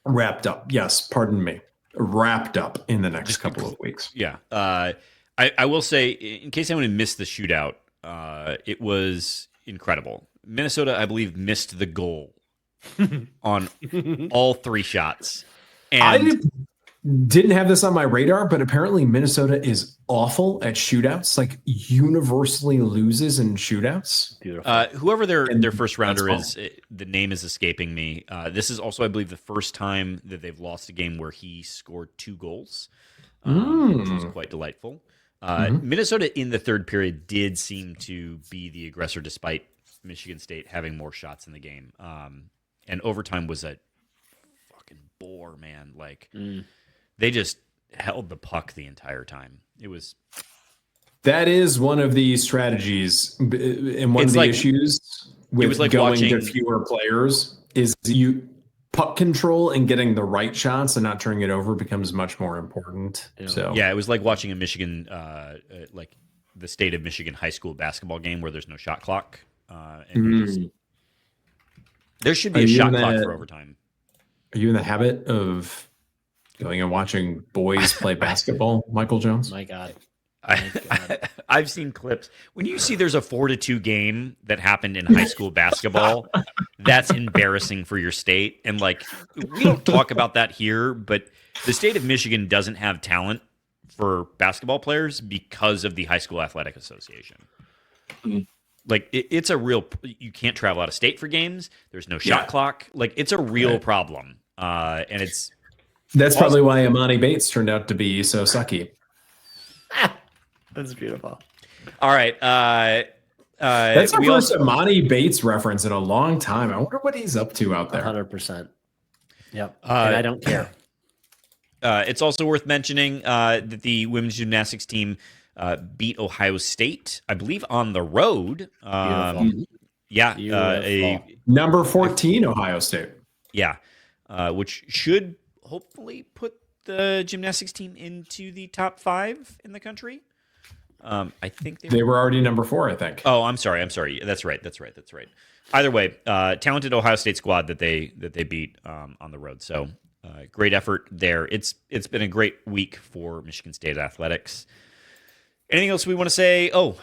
B: Wrapped up, yes. Pardon me. Wrapped up in the next couple of weeks.
A: Yeah. I will say, in case anyone missed the shootout, it was incredible. Minnesota, I believe, missed the goal on all 3 shots. And
B: I didn't have this on my radar, but apparently Minnesota is awful at shootouts, like universally loses in shootouts.
A: Whoever their first rounder is, the name is escaping me. This is also, I believe, the first time that they've lost a game where he scored 2 goals, which was quite delightful. Minnesota in the third period did seem to be the aggressor despite Michigan State having more shots in the game. And overtime was a fucking bore, man. Like they just held the puck the entire time. That
B: is one of the strategies and one of the issues with going to fewer players is you puck control and getting the right shots and not turning it over becomes much more important.
A: Yeah.
B: So
A: yeah, it was like watching a Michigan, like the state of Michigan high school basketball game where there's no shot clock. And there should be a shot clock for overtime.
B: Are you in the habit of going and watching boys play basketball, Michael Jones?
C: My God.
A: I've seen clips. When you see there's a 4-2 game that happened in high school basketball, that's embarrassing for your state. And like, we don't talk about that here, but the state of Michigan doesn't have talent for basketball players because of the High School Athletic Association. Like it's a real, you can't travel out of state for games. There's no shot clock. Like it's a real problem. And
B: that's probably why Amani Bates turned out to be so sucky.
C: That's beautiful.
A: All right.
B: That's our first Amani Bates reference in a long time. I wonder what he's up to out there.
C: 100%. Yep. And I don't care.
A: It's also worth mentioning that the women's gymnastics team beat Ohio State, I believe, on the road. Yeah.
B: Number 14 Ohio State.
A: Yeah. Which should hopefully put the gymnastics team into the top 5 in the country. I think
B: they were already number 4, I think.
A: Oh, I'm sorry. That's right. Either way, talented Ohio State squad that they beat on the road. So great effort there. It's been a great week for Michigan State athletics. Anything else we want to say? Oh,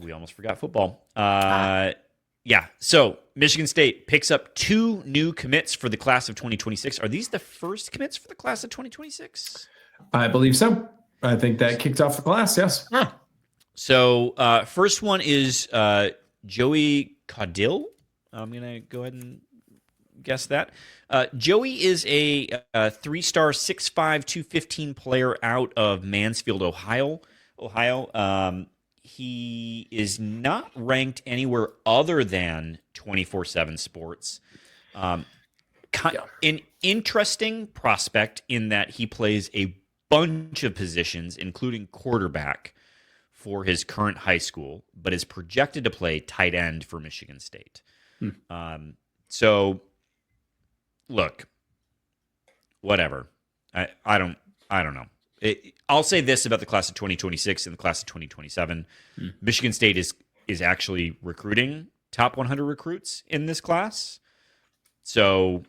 A: we almost forgot football. Yeah. So Michigan State picks up 2 new commits for the class of 2026. Are these the first commits for the class of 2026?
B: I believe so. I think that kicked off the class. Yes.
A: So first one is Joey Caudill. I'm going to go ahead and guess that. Joey is a 3-star, 6'5", 215 player out of Mansfield, Ohio. He is not ranked anywhere other than 24/7 Sports. An interesting prospect in that he plays a bunch of positions, including quarterback for his current high school, but is projected to play tight end for Michigan State. So, look, whatever. I don't know. I'll say this about the class of 2026 and the class of 2027. Michigan State is actually recruiting top 100 recruits in this class. So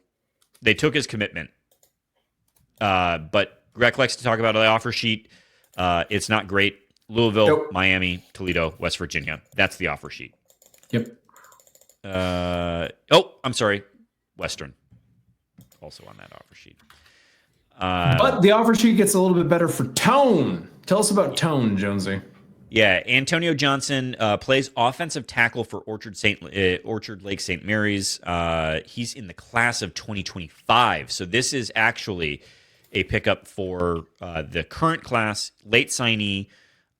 A: they took his commitment. But Greg likes to talk about the offer sheet. It's not great. Louisville, Miami, Toledo, West Virginia. That's the offer sheet.
B: Yep.
A: I'm sorry. Western. Also on that offer sheet.
B: But the offer sheet gets a little bit better for Tone. Tell us about Tone, Jonesy.
A: Yeah, Antonio Johnson plays offensive tackle for Orchard Lake St. Mary's. He's in the class of 2025. So this is actually a pickup for the current class, late signee,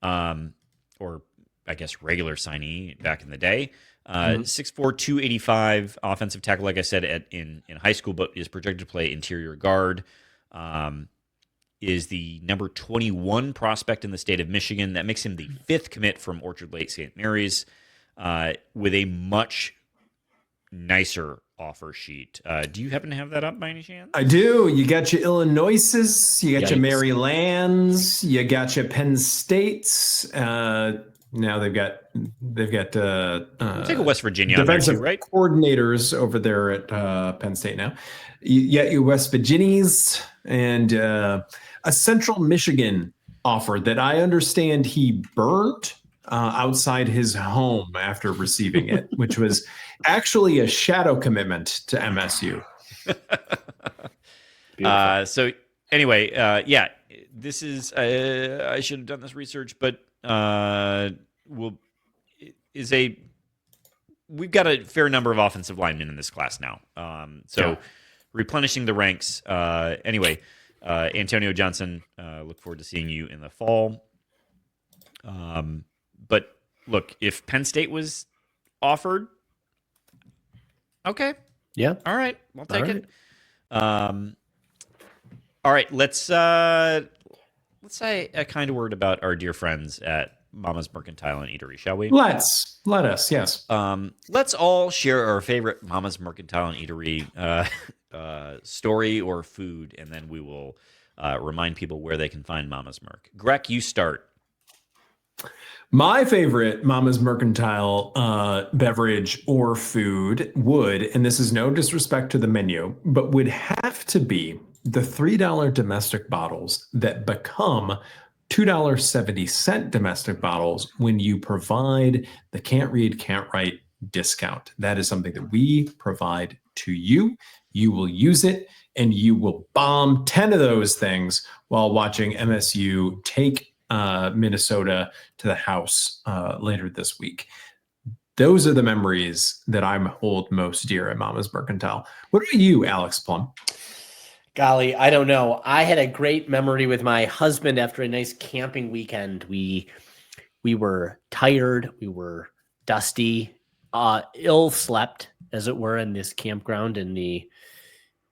A: or I guess regular signee back in the day. 6'4", 285 offensive tackle, like I said, in high school, but is projected to play interior guard. Is the number 21 prospect in the state of Michigan. That makes him the 5th commit from Orchard Lake St. Mary's, with a much nicer offer sheet. Do you happen to have that up by any chance?
B: I do. You got your Illinoises, you got
C: Yikes.
B: your Marylands, you got your Penn States. Now they've got
A: We'll take a West Virginia on there
B: defensive
A: too, right?
B: coordinators over there at Penn State now. You got your West Virginias and a Central Michigan offer that I understand he burned outside his home after receiving it, which was actually a shadow commitment to MSU.
A: So anyway, this is I should have done this research, but we've got a fair number of offensive linemen in this class now. Replenishing the ranks. Anyway, Antonio Johnson, look forward to seeing you in the fall. But look, if Penn State was offered, okay.
C: Yeah.
A: All right. I'll take it. All right. Let's say a kind word about our dear friends at Mama's Mercantile and Eatery, shall we?
B: Let us, yes.
A: Let's all share our favorite Mama's Mercantile and Eatery story or food, and then we will remind people where they can find Mama's Merc. Greg, you start.
B: My favorite Mama's Mercantile beverage or food would, and this is no disrespect to the menu, but would have to be the $3 domestic bottles that become $2.70 domestic bottles when you provide the Can't Read, Can't Write discount. That is something that we provide to you. You will use it and you will bomb 10 of those things while watching MSU take Minnesota to the house later this week. Those are the memories that I hold most dear at Mama's Mercantile. What about you, Alex Plum?
C: Golly, I don't know. I had a great memory with my husband after a nice camping weekend. We were tired, we were dusty, ill slept, as it were, in this campground in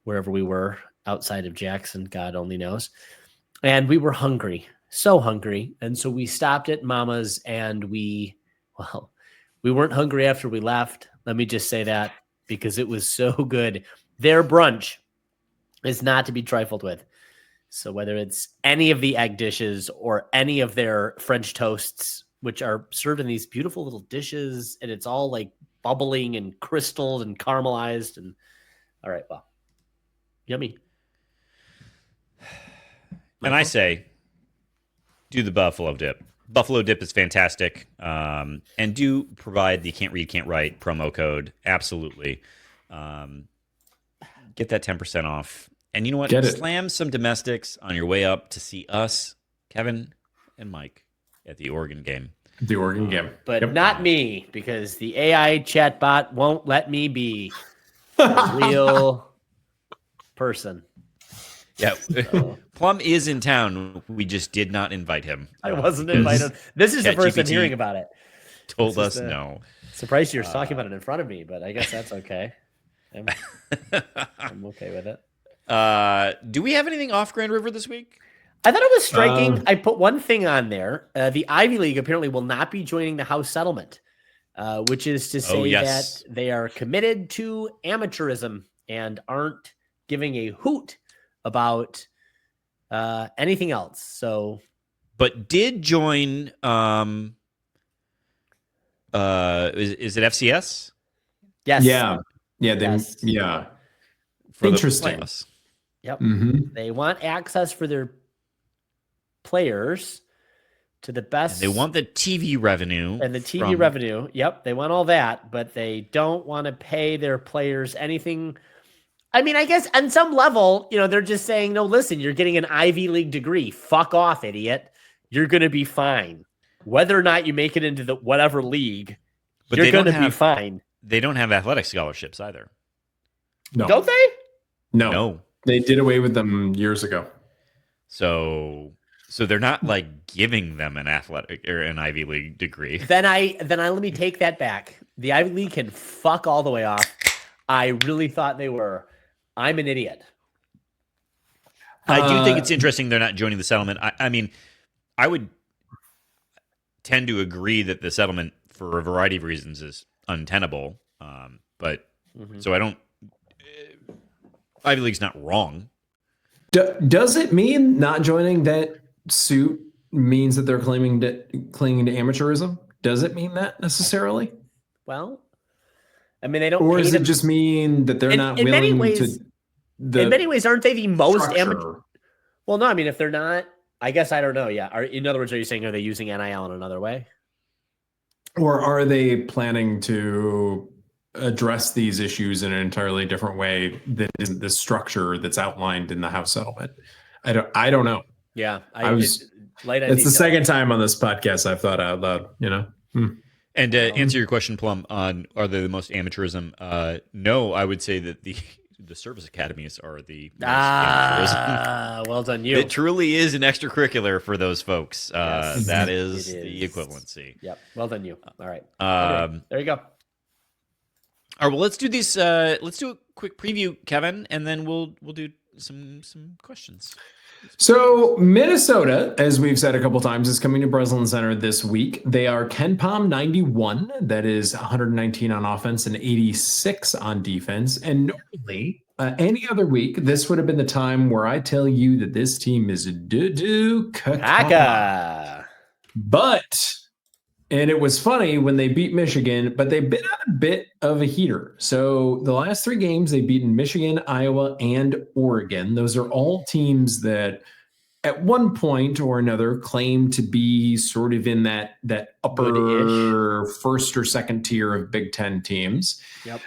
C: wherever we were outside of Jackson, God only knows. And we were hungry, so hungry. And so we stopped at Mama's, and we weren't hungry after we left. Let me just say that, because it was so good. Their brunch is not to be trifled with. So whether it's any of the egg dishes or any of their French toasts, which are served in these beautiful little dishes, and it's all like bubbling and crystalled and caramelized, and all right, well, yummy.
A: And I say, do the buffalo dip. Buffalo dip is fantastic, and do provide the Can't Read, Can't Write promo code. Absolutely. Get that 10% off. And you know what? Slam some domestics on your way up to see us, Kevin and Mike, at the Oregon game.
B: The Oregon game.
C: But not me, because the AI chatbot won't let me be a real person.
A: Yeah. So. Plum is in town. We just did not invite him.
C: I wasn't invited. This is the first I'm hearing about it.
A: Told us no.
C: Surprised you're talking about it in front of me, but I guess that's okay. I'm okay with it.
A: Do we have anything off Grand River this week?
C: I thought it was striking. I put one thing on there. The Ivy League apparently will not be joining the House settlement, which is to say that they are committed to amateurism and aren't giving a hoot about anything else. So,
A: but did join. Is it FCS?
C: Yes.
B: Yeah. Yeah. Interesting.
C: Yep. They want access for their players to the best.
A: And they want the TV revenue.
C: And the TV revenue. Yep. They want all that, but they don't want to pay their players anything. I mean, I guess on some level, they're just saying, no, listen, you're getting an Ivy League degree. Fuck off, idiot. You're going to be fine. Whether or not you make it into the whatever league, but you're going to be fine.
A: They don't have athletic scholarships either.
B: No.
C: Don't they?
B: No. They did away with them years ago.
A: So they're not like giving them an athletic or an Ivy League degree.
C: Then I let me take that back. The Ivy League can fuck all the way off. I really thought they were. I'm an idiot.
A: I do think it's interesting they're not joining the settlement. I mean, I would tend to agree that the settlement, for a variety of reasons, is untenable. But so I don't. Ivy League's not wrong.
B: Does it mean not joining that suit means that they're clinging to amateurism? Does it mean that necessarily?
C: Well, I mean, they don't.
B: Or does it just mean that they're not willing to?
C: In many ways, aren't they the most amateur? Well, no. I mean, if they're not, I guess I don't know. Yeah. In other words, are you saying are they using NIL in another way,
B: or are they planning to address these issues in an entirely different way that isn't the structure that's outlined in the House settlement? I don't know.
C: Yeah,
B: it's the second time on this podcast I've thought out loud.
A: And to answer your question, Plum, on are they the most amateurism? No, I would say that the service academies are the most amateurism.
C: Well done, you.
A: It truly is an extracurricular for those folks. Yes, that is the equivalency.
C: Yep. Well done, you. All right. Okay. There you go.
A: All right. Well, let's do these. Let's do a quick preview, Kevin, and then we'll do some questions.
B: So Minnesota, as we've said a couple times, is coming to Breslin Center this week. They are KenPom 91. That is 119 on offense and 86 on defense. And normally, any other week, this would have been the time where I tell you that this team is doo-doo caca. But, and it was funny when they beat Michigan, but they've been on a bit of a heater. So the last three games, they've beaten Michigan, Iowa, and Oregon. Those are all teams that at one point or another claim to be sort of in that upper first or second tier of Big Ten teams.
C: Yep.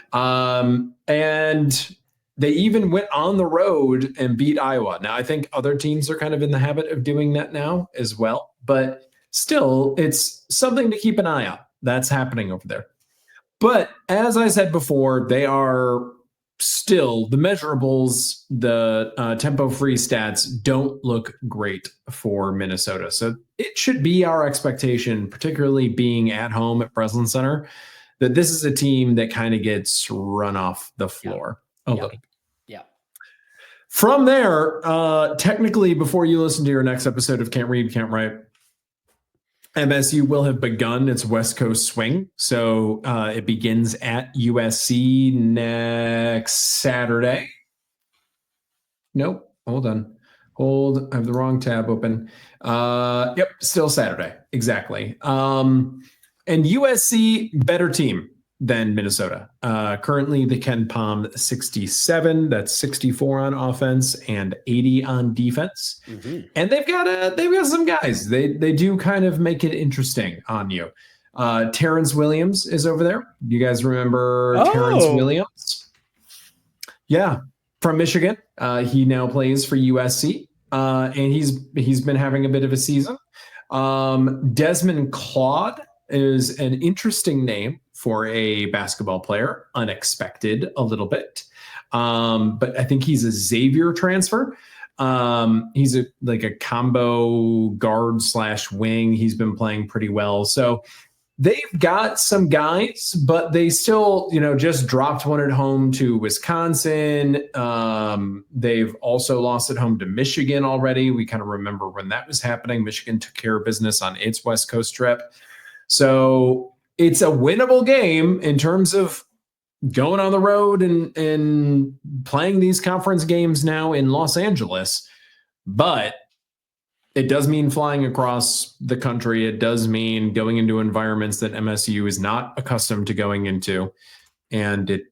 B: And they even went on the road and beat Iowa. Now, I think other teams are kind of in the habit of doing that now as well, but still, it's something to keep an eye on. That's happening over there. But as I said before, they are still the measurables, the tempo-free stats don't look great for Minnesota. So it should be our expectation, particularly being at home at Breslin Center, that this is a team that kind of gets run off the floor a little.
C: Yeah.
B: From there, technically, before you listen to your next episode of Can't Read, Can't Write, MSU will have begun its West Coast swing. So it begins at USC next Saturday. Nope. Hold on. I have the wrong tab open. Yep. Still Saturday. Exactly. And USC, better team than Minnesota. Currently the KenPom 67, that's 64 on offense and 80 on defense. Mm-hmm. And they've got some guys. They do kind of make it interesting on you. Terrence Williams is over there. You guys remember Terrence Williams? Yeah, from Michigan. He now plays for USC. And he's been having a bit of a season. Desmond Claude is an interesting name for a basketball player. Unexpected a little bit. But I think he's a Xavier transfer. He's like a combo guard / wing. He's been playing pretty well. So they've got some guys, but they still, just dropped one at home to Wisconsin. They've also lost at home to Michigan already. We kind of remember when that was happening. Michigan took care of business on its West Coast trip. So it's a winnable game in terms of going on the road and playing these conference games now in Los Angeles. But it does mean flying across the country. It does mean going into environments that MSU is not accustomed to going into. And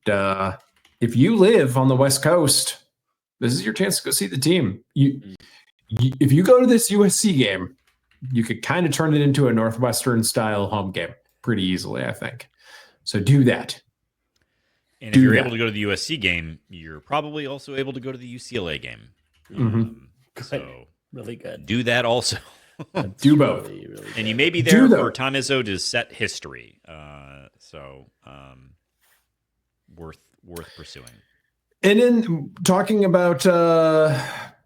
B: if you live on the West Coast, this is your chance to go see the team. If you go to this USC game, you could kind of turn it into a Northwestern style home game pretty easily, I think. So do that.
A: And if you're able to go to the USC game, you're probably also able to go to the UCLA game. So
C: really good.
A: Do that also.
B: Do both.
C: Really, really
A: and you may be there for Tom Izzo to set history. Worth pursuing.
B: And then talking about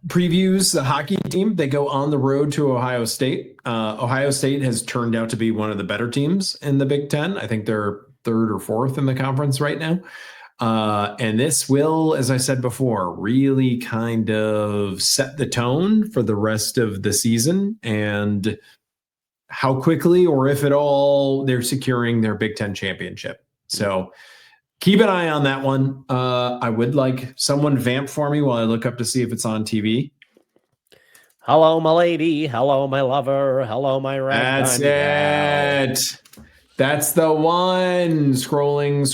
B: previews, the hockey team, they go on the road to Ohio State. Ohio State has turned out to be one of the better teams in the Big Ten. I think they're third or fourth in the conference right now. And this will, as I said before, really kind of set the tone for the rest of the season and how quickly, or if at all, they're securing their Big Ten championship. So keep an eye on that one. I would like someone vamp for me while I look up to see if it's on TV.
C: Hello, my lady. Hello, my lover. Hello, my
B: That's it. That's the one. Scrolling.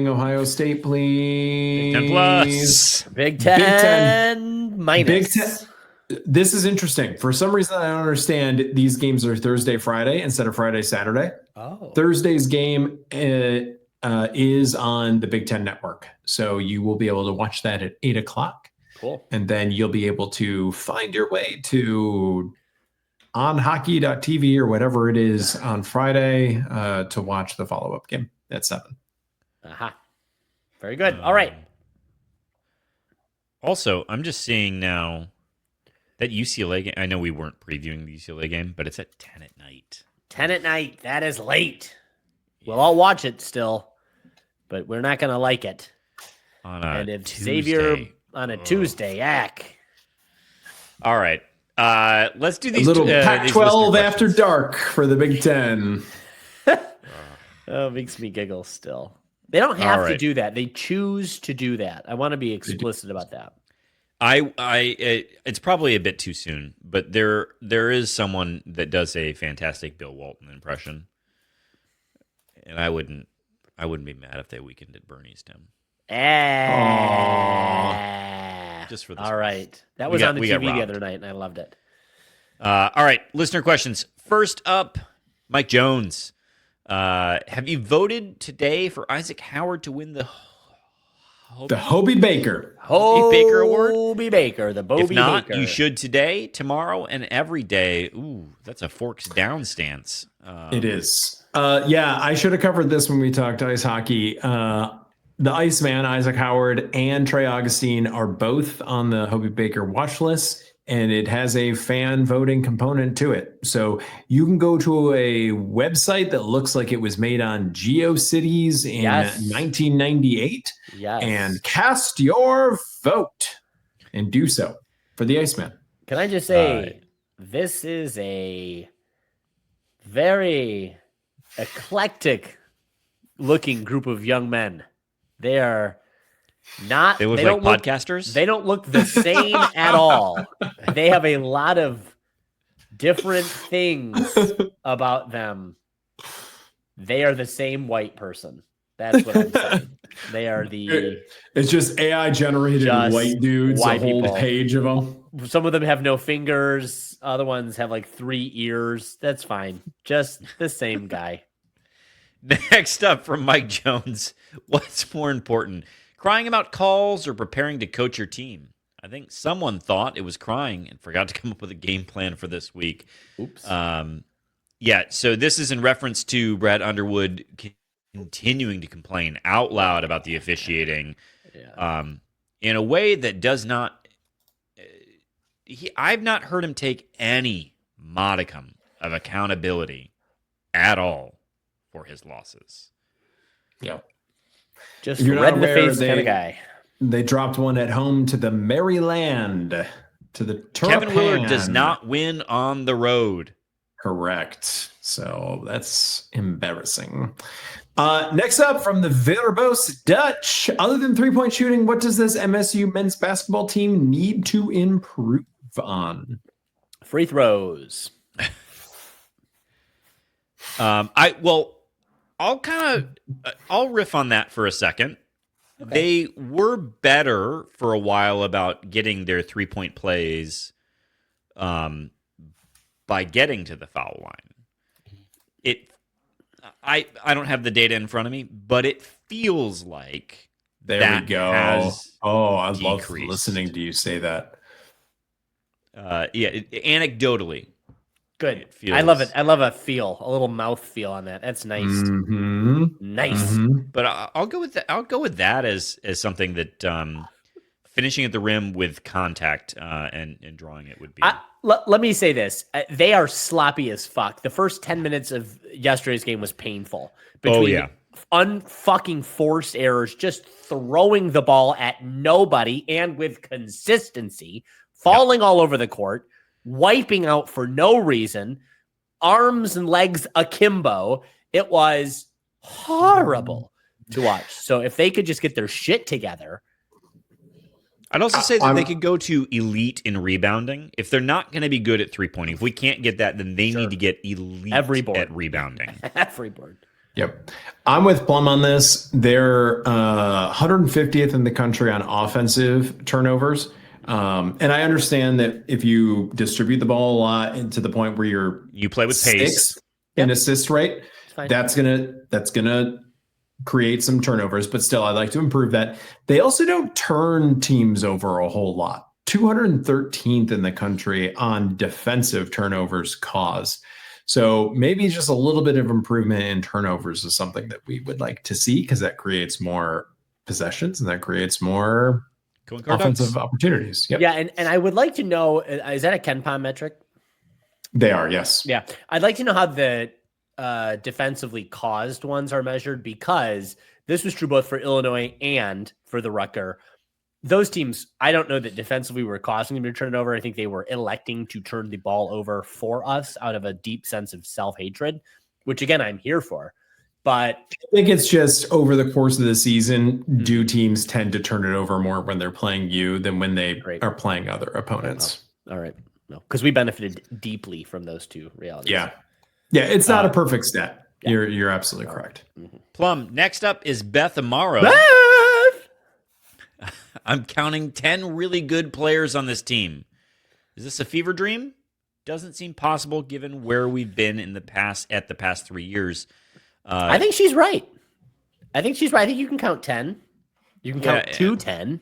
B: Ohio State, please.
A: Big Ten plus.
C: Big Ten minus.
B: Big Ten. This is interesting. For some reason, I don't understand. These games are Thursday, Friday instead of Friday, Saturday.
C: Oh.
B: Thursday's game is on the Big Ten Network. So you will be able to watch that at 8 o'clock.
C: Cool.
B: And then you'll be able to find your way to onhockey.tv or whatever it is on Friday to watch the follow-up game at 7.
C: Aha. Very good. All right.
A: Also, I'm just seeing now that UCLA game. I know we weren't previewing the UCLA game, but it's at 10 at night.
C: 10 at night. That is late. Well, I'll watch it still, but we're not going to like it.
A: On a Tuesday.
C: Xavier on a Tuesday, yak.
A: All right. Let's do these.
B: A little Pac-12 after dark for the Big Ten.
C: Oh, it makes me giggle still. They don't have to do that. They choose to do that. I want to be explicit about that.
A: It's probably a bit too soon, but there is someone that does a fantastic Bill Walton impression, and I wouldn't be mad if they weekended Bernie's Tim. Just for this.
C: All right. That was on the TV the other night, and I loved it.
A: All right. Listener questions. First up, Mike Jones. Have you voted today for Isaac Howard to win the
B: Hobie Baker
A: Award?
C: Hobie Baker, the Bobby
A: If not,
C: Baker.
A: you should today, tomorrow, and every day. Ooh, that's a forks down stance.
B: It is. Yeah, I should have covered this when we talked ice hockey. The Iceman, Isaac Howard, and Trey Augustine are both on the Hobie Baker watch list, and it has a fan voting component to it. So you can go to a website that looks like it was made on GeoCities in 1998 and cast your vote and do so for the Iceman.
C: Can I just say, this is a very eclectic looking group of young men. They are not.
A: They look like podcasters.
C: They don't look the same at all. They have a lot of different things about them. They are the same white person. That's what I'm saying. They are the.
B: It's just AI generated white dudes. A whole page of them.
C: Some of them have no fingers. Other ones have like 3 ears. That's fine. Just the same guy.
A: Next up from Mike Jones, what's more important, crying about calls or preparing to coach your team? I think someone thought it was crying and forgot to come up with a game plan for this week.
C: Oops.
A: Yeah, so this is in reference to Brad Underwood continuing to complain out loud about the officiating in a way that does not. I've not heard him take any modicum of accountability at all for his losses.
B: Yeah.
C: Just red in the face kind of guy.
B: They dropped one at home to the Maryland, to the Terrapin.
A: Kevin Willard does not win on the road.
B: Correct. So that's embarrassing. Next up from the Verbose Dutch, other than three-point shooting, what does this MSU men's basketball team need to improve on?
C: Free throws.
A: I'll riff on that for a second. Okay. They were better for a while about getting their three-point plays by getting to the foul line. I don't have the data in front of me, but it feels like
B: there we go. I love listening to you say that.
A: Anecdotally.
C: Good. I love it. I love a little mouth feel on that. That's nice.
B: Mm-hmm.
C: Nice.
B: Mm-hmm.
A: But I'll go with that. I'll go with that as something that finishing at the rim with contact and drawing it would be.
C: Let me say this: they are sloppy as fuck. The first 10 minutes of yesterday's game was painful. Between unfucking forced errors, just throwing the ball at nobody, and with consistency, falling all over the court, wiping out for no reason, arms and legs akimbo. It was horrible to watch. So if they could just get their shit together.
A: I'd also say that they could go to elite in rebounding. If they're not going to be good at three-pointing, if we can't get that, then they need to get elite at rebounding.
C: Every board.
B: Yep. I'm with Plum on this. They're 150th in the country on offensive turnovers. And I understand that if you distribute the ball a lot and to the point where
A: you play with pace
B: in assist rate, that's gonna create some turnovers. But still, I'd like to improve that. They also don't turn teams over a whole lot. 213th in the country on defensive turnovers caused. So maybe just a little bit of improvement in turnovers is something that we would like to see, because that creates more possessions and that creates more offensive opportunities. Yep.
C: Yeah, and I would like to know, is that a KenPom metric?
B: They are, yes.
C: Yeah, I'd like to know how the defensively caused ones are measured, because this was true both for Illinois and for the Rucker. Those teams, I don't know that defensively were causing them to turn it over. I think they were electing to turn the ball over for us out of a deep sense of self-hatred, which again, I'm here for. But
B: I think it's just over the course of the season, do teams tend to turn it over more when they're playing you than when they are playing other opponents?
C: All right. No, because we benefited deeply from those two realities.
B: Yeah. Yeah, it's not a perfect stat. Yeah. You're absolutely correct.
C: Mm-hmm.
A: Plum, next up is Beth Amaro.
C: Beth!
A: I'm counting 10 really good players on this team. Is this a fever dream? Doesn't seem possible given where we've been in the past 3 years.
C: I think she's right. I think you can count 10. You can count 10.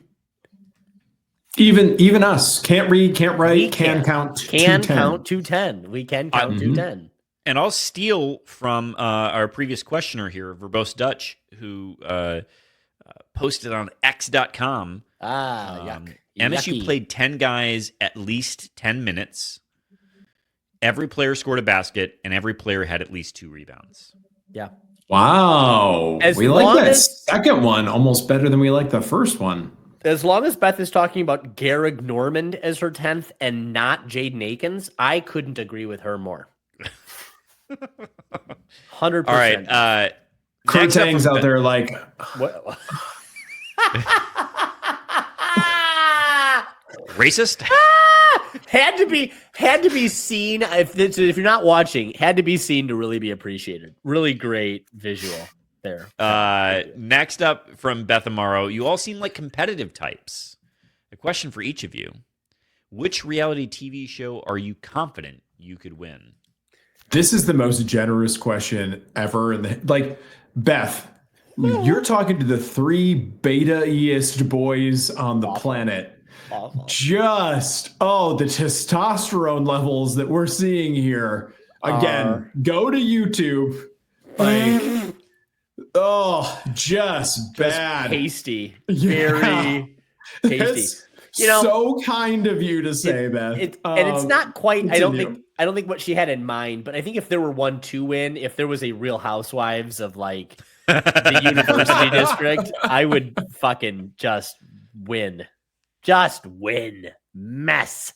B: Even us can't read, can't write, can count
C: 210. We can count 210.
A: And I'll steal from our previous questioner here, Verbose Dutch, who posted on x.com.
C: Yuck.
A: MSU played 10 guys at least 10 minutes. Every player scored a basket, and every player had at least 2 rebounds.
C: Yeah.
B: Wow. We like that second one almost better than we like the first one.
C: As long as Beth is talking about Garrick Normand as her 10th and not Jaden Akins, I couldn't agree with her more. 100%.
A: All right.
B: Kurtang's out there like...
C: What?
A: Racist?
C: Had to be seen. If you're not watching, had to be seen to really be appreciated. Really great visual there.
A: Next up from Beth Amaro, you all seem like competitive types. A question for each of you: which reality TV show are you confident you could win?
B: This is the most generous question ever. Beth, you're talking to the 3 beta-iest boys on the planet.
C: awful.
B: Just the testosterone levels that we're seeing here. Again, go to YouTube. Like, just bad.
C: Pasty.
B: Yeah.
C: Very tasty.
B: It's so kind of you to say, Beth.
C: And it's not quite.
B: Continue.
C: I don't think what she had in mind, but I think if there were 1-2 win, if there was a Real Housewives of like the University District, I would fucking just win. Just win. Mess.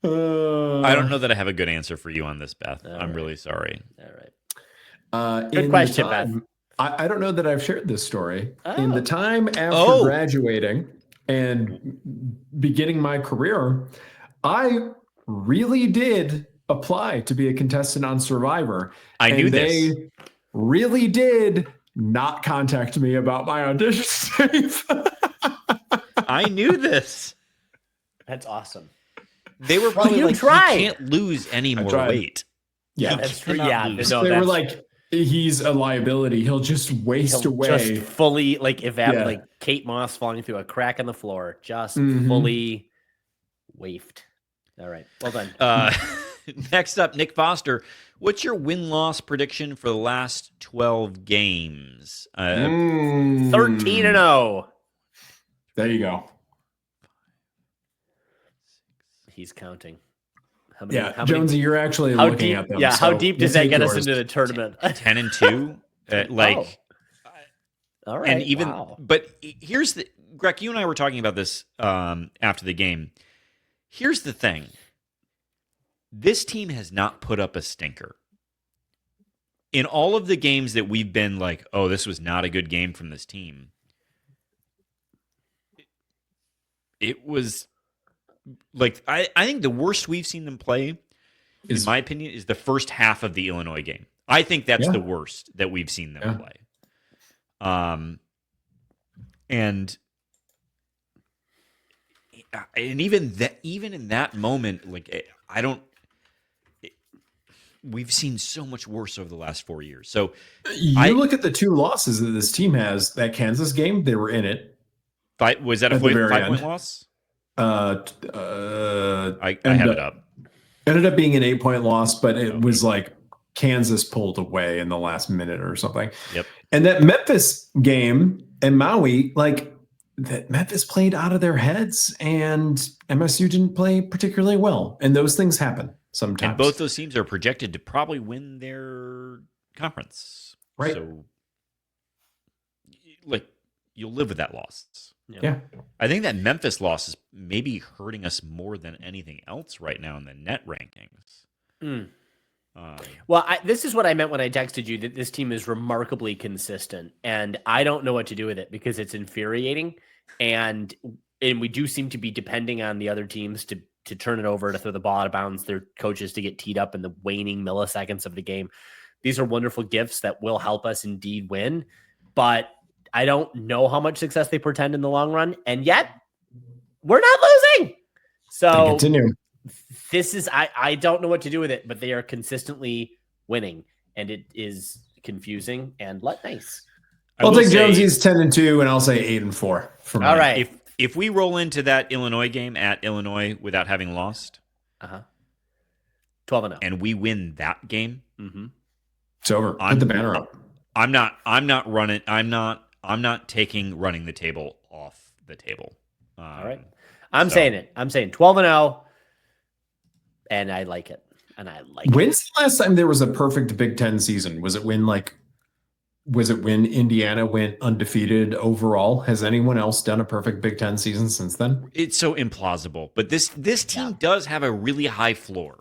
A: I don't know that I have a good answer for you on this, Beth. I'm really sorry.
C: All right. Good
B: In
C: question,
B: the time,
C: Beth.
B: I don't know that I've shared this story. In the time after graduating and beginning my career, I really did apply to be a contestant on Survivor.
A: I knew this.
B: They really did not contact me about my audition tape.
A: I knew this.
C: That's awesome.
A: They were probably
C: you
A: like,
C: tried.
A: you can't lose any more weight.
B: Yeah,
C: that's true.
A: cannot
C: Yeah,
A: lose.
C: no,
B: they were like, he's a liability. He'll just waste away.
C: Just fully like like Kate Moss falling through a crack in the floor. Just fully waifed. All right. Well done.
A: Next up, Nick Foster. What's your win-loss prediction for the last 12 games?
C: 13-0.
B: There you go.
C: He's counting. How
B: Jonesy, you're actually looking
C: deep,
B: at them.
C: Yeah, how deep does that get us into the tournament?
A: 10-2.
C: All right.
A: And even, but here's the, Greg, you and I were talking about this after the game. Here's the thing. This team has not put up a stinker. In all of the games that we've been like, oh, this was not a good game from this team, it was like, I think the worst we've seen them play, in my opinion, is the first half of the Illinois game. I think that's the worst that we've seen them play. And even in that moment, like we've seen so much worse over the last 4 years. So
B: you look at the 2 losses that this team has. That Kansas game, they were in it.
A: Was that a 5-point loss? I have it up.
B: Ended up being an 8-point loss, but it was like Kansas pulled away in the last minute or something.
A: Yep.
B: And that Memphis game in Maui, like that Memphis played out of their heads and MSU didn't play particularly well. And those things happen sometimes.
A: And both those teams are projected to probably win their conference.
B: Right.
A: So, like, you'll live with that loss.
B: Yeah.
A: I think that Memphis loss is maybe hurting us more than anything else right now in the net rankings.
C: Well, this is what I meant when I texted you, that this team is remarkably consistent, and I don't know what to do with it because it's infuriating, and we do seem to be depending on the other teams to turn it over, to throw the ball out of bounds, their coaches to get teed up in the waning milliseconds of the game. These are wonderful gifts that will help us indeed win, but I don't know how much success they portend in the long run, and yet we're not losing. So
B: continue.
C: This is, I don't know what to do with it, but they are consistently winning, and it is confusing and nice.
B: I'll take Jonesy's 10-2, and I'll say 8-4.
C: All right.
A: If we roll into that Illinois game at Illinois without having lost,
C: 12-0,
A: and we win that game,
B: it's over. Put the banner up.
A: I'm not taking running the table off the table.
C: All right. I'm saying it. I'm saying 12-0, and I like it.
B: When's the last time there was a perfect Big Ten season? Was it when Indiana went undefeated overall? Has anyone else done a perfect Big Ten season since then?
A: It's so implausible. But this team does have a really high floor.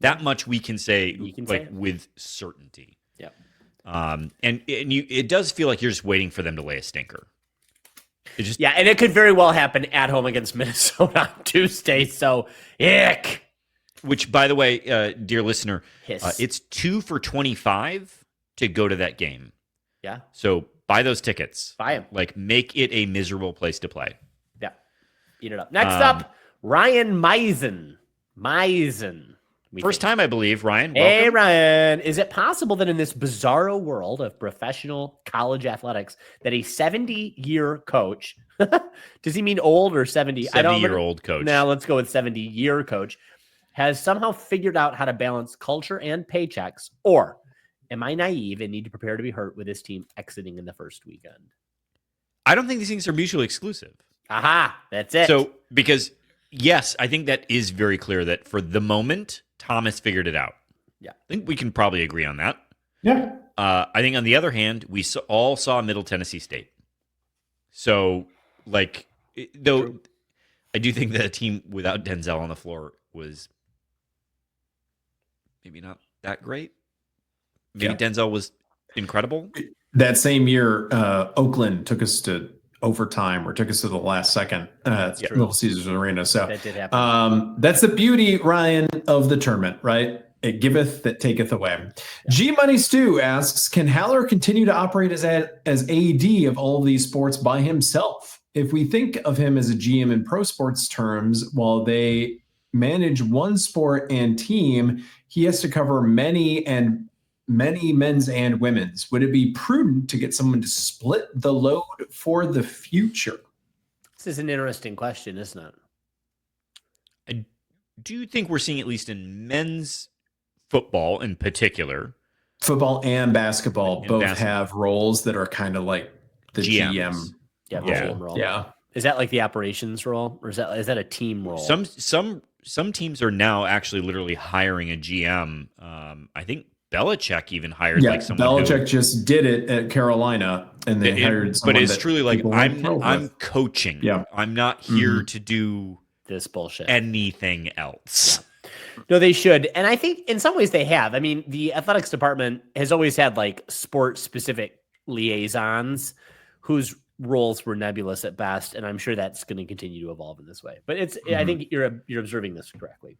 A: That much we can say, with certainty.
C: Yeah.
A: And it does feel like you're just waiting for them to lay a stinker.
C: And it could very well happen at home against Minnesota on Tuesday. So, ick.
A: Which, by the way, dear listener, it's 2 for $25 to go to that game.
C: Yeah.
A: So buy those tickets.
C: Buy them.
A: Like, make it a miserable place to play.
C: Yeah. Eat it up. Next up, Ryan Meisen.
A: First time, I believe, Ryan.
C: Hey,
A: Welcome.
C: Ryan. Is it possible that in this bizarro world of professional college athletics that a 70-year coach, does he mean old or 70?
A: 70-year-old coach.
C: Now let's go with 70-year coach, has somehow figured out how to balance culture and paychecks? Or am I naive and need to prepare to be hurt with this team exiting in the first weekend?
A: I don't think these things are mutually exclusive.
C: Aha, that's it.
A: So, because, yes, I think that is very clear that for the moment, Thomas figured it out.
C: Yeah.
A: I think we can probably agree on that.
B: Yeah.
A: I think on the other hand, we all saw Middle Tennessee State. So, though
C: True.
A: I do think that a team without Denzel on the floor was maybe not that great. Maybe Denzel was incredible.
B: That same year, Oakland took us to overtime or took us to the last second at Little Caesars Arena. So
C: That did happen.
B: that's the beauty, Ryan, of the tournament, right? It giveth that taketh away. G Money Stew asks, can Haller continue to operate as AD of all of these sports by himself? If we think of him as a GM in pro sports terms, while they manage one sport and team, he has to cover many men's and women's. Would it be prudent to get someone to split the load for the future?
C: This is an interesting question, isn't it?
A: I do think we're seeing, at least in men's football in particular,
B: Football and basketball
A: And
B: both
A: basketball.
B: have roles that are kind of like the
A: GMs.
B: GM.
C: Yeah,
A: Yeah.
C: GM role.
B: Yeah.
C: Is that like the operations role, or is that a team role?
A: some teams are now actually literally hiring a GM. I think Belichick even hired
B: Yeah,
A: like someone.
B: Belichick just did it at Carolina, and they hired someone.
A: But it's
B: that
A: truly like
B: people went pro
A: I'm
B: with.
A: coaching.
B: Yeah.
A: I'm not here to do
C: this bullshit.
A: anything else.
C: No, they should. And I think in some ways they have. I mean, the athletics department has always had like sport specific liaisons whose roles were nebulous at best. And I'm sure that's going to continue to evolve in this way. But I think you're observing this correctly.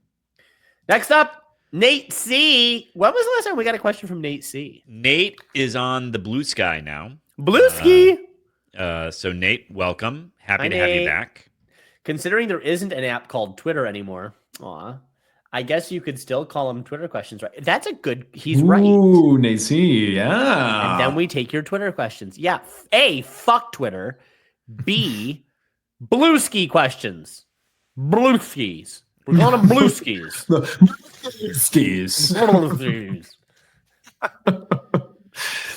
C: Next up, Nate C. When was the last time we got a question from Nate C?
A: Nate is on the blue sky now.
C: Blueski.
A: So Nate, welcome. Happy
C: Hi,
A: to have you
C: Nate.
A: back.
C: Considering there isn't an app called Twitter anymore, I guess you could still call him Twitter questions, right? That's a good. He's right.
B: Ooh, Nacy, yeah.
C: And then we take your Twitter questions. Yeah. A, fuck Twitter. B, Blueski questions. Blueskis. We're calling them Blueskis.
B: Skis.
C: Blueskis.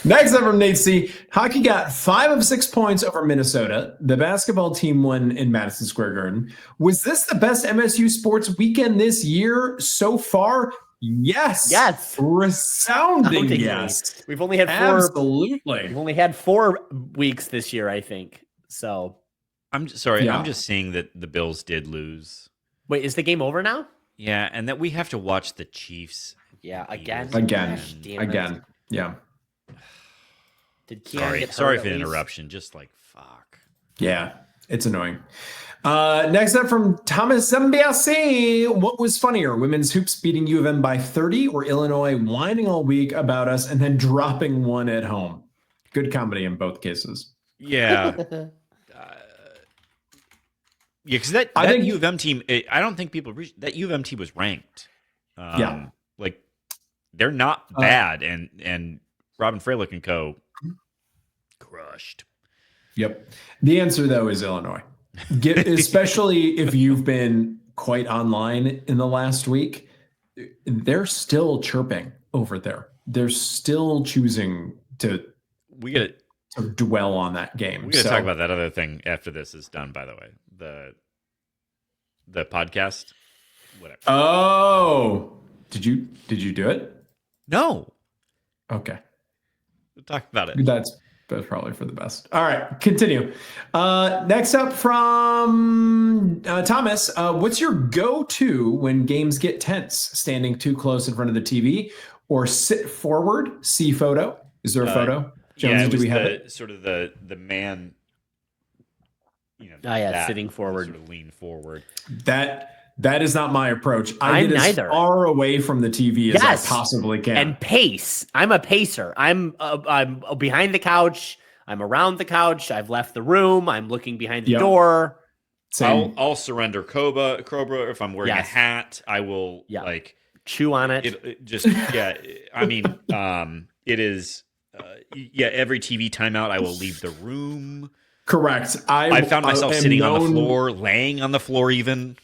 B: Next up from Nate C. Hockey got 5 of 6 points over Minnesota. The basketball team won in Madison Square Garden. Was this the best MSU sports weekend this year so far? Yes.
C: Yes.
B: Resounding
C: Soundingly.
B: yes.
C: We've only had 4.
B: Absolutely.
C: We've only had 4 weeks this year, I think. So
A: I'm sorry.
B: Yeah.
A: I'm just seeing that the Bills did lose.
C: wait, is the game over now?
A: Yeah, and that we have to watch the Chiefs.
C: Yeah, again.
B: Again.
C: Gosh, damn it.
B: Again. Yeah.
C: Did Keon get
A: Sorry
C: hurt
A: for the
C: at least?
A: interruption. Just like fuck.
B: Yeah. It's annoying. Next up from Thomas Zambiasi. What was funnier, women's hoops beating U of M by 30 or Illinois whining all week about us and then dropping one at home? Good comedy in both cases.
A: Yeah. Yeah, because that
B: I think-
A: U of M team, I don't think people that U of M team was ranked.
B: Yeah.
A: Like they're not bad, and Robin Freilich and co. crushed.
B: Yep. The answer, though, is Illinois. Especially if you've been quite online in the last week. They're still chirping over there. They're still choosing to
A: We gotta
B: dwell on that game.
A: we gotta talk about that other thing after this is done. By the way, the podcast, whatever.
B: Oh, did you do it?
A: No,
B: Okay.
A: we'll talk about it.
B: That's probably for the best. All right, continue. Next up from Thomas. What's your go-to when games get tense? Standing too close in front of the TV or sit forward? See photo? Is there a photo?
A: Yeah,
B: Jonesy,
A: it
B: do
A: was
B: we have it?
A: sort of the man. You know,
C: yeah, sitting forward.
A: sort of lean forward.
B: That is not my approach. I
C: I'm
B: get as
C: neither.
B: far away from the TV as
C: Yes.
B: I possibly can.
C: And pace. I'm a pacer. I'm behind the couch. I'm around the couch. I've left the room. I'm looking behind the
B: Yep.
C: door.
B: Same.
A: I'll surrender Cobra if I'm wearing
C: Yes.
A: a hat. I will
C: Yeah.
A: like
C: chew on it.
A: It just, yeah. I mean, it is, every TV timeout, I will leave the room.
B: Correct.
A: I found myself sitting on the
B: known-
A: floor, laying on the floor even.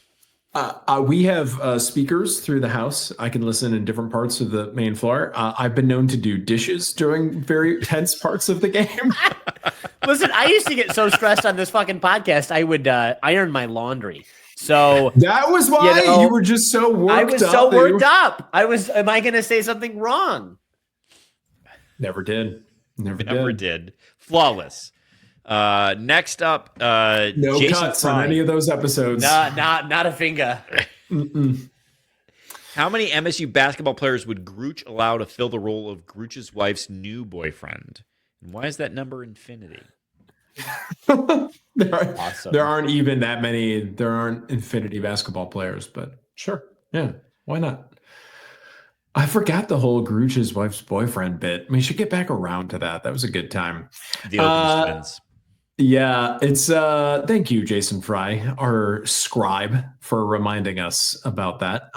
B: We have speakers through the house. I can listen in different parts of the main floor. I've been known to do dishes during very tense parts of the game.
C: Listen, I used to get so stressed on this fucking podcast, I would iron my laundry. So
B: that was why you were just so worked up.
C: I was so worked up. Am I going to say something wrong?
B: Never did.
A: Never did. Flawless. Next up,
B: no
A: Jason
B: cuts
A: Fry.
B: on any of those episodes.
C: Not a finger.
A: How many MSU basketball players would Grooch allow to fill the role of Grooch's wife's new boyfriend? And why is that number infinity?
B: There aren't even that many. There aren't infinity basketball players, but sure. Yeah. Why not? I forgot the whole Grooch's wife's boyfriend bit. We should get back around to that. That was a good time.
A: The Oakland Twins.
B: Yeah, it's thank you, Jason Fry, our scribe, for reminding us about that.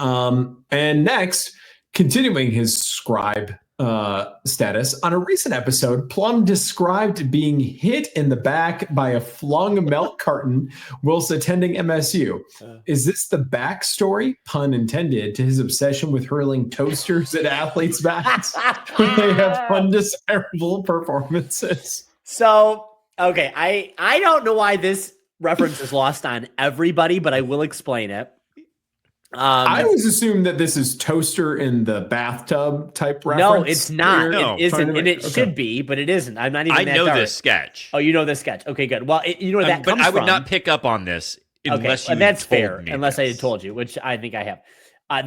B: And next, continuing his scribe status, on a recent episode, Plum described being hit in the back by a flung milk carton whilst attending MSU. Is this the backstory, pun intended, to his obsession with hurling toasters at athletes' backs when they have undesirable performances?
C: So, okay, I don't know why this reference is lost on everybody, but I will explain it.
B: I always assume that this is toaster in the bathtub type reference.
C: No, it's not.
A: No.
C: It isn't, and it should be, but it isn't. I'm not even.
A: I
C: that
A: know
C: dark.
A: this sketch.
C: Oh, you know this sketch. Okay, good. Well, you know where that
A: but
C: comes
A: I would
C: from.
A: not pick up on this unless you.
C: That's
A: told
C: fair.
A: me
C: Unless I
A: this.
C: had told you, which I think I have.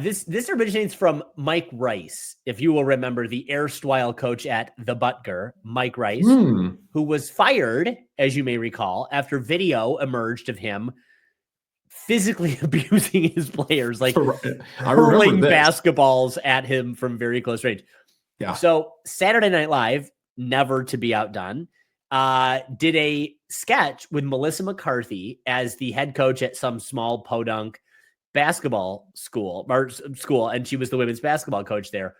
C: This originates from Mike Rice, if you will remember, the erstwhile coach at the Butker, Mike Rice, who was fired, as you may recall, after video emerged of him physically abusing his players, like hurling basketballs at him from very close range.
B: Yeah.
C: So Saturday Night Live, never to be outdone, did a sketch with Melissa McCarthy as the head coach at some small podunk basketball school, and she was the women's basketball coach there.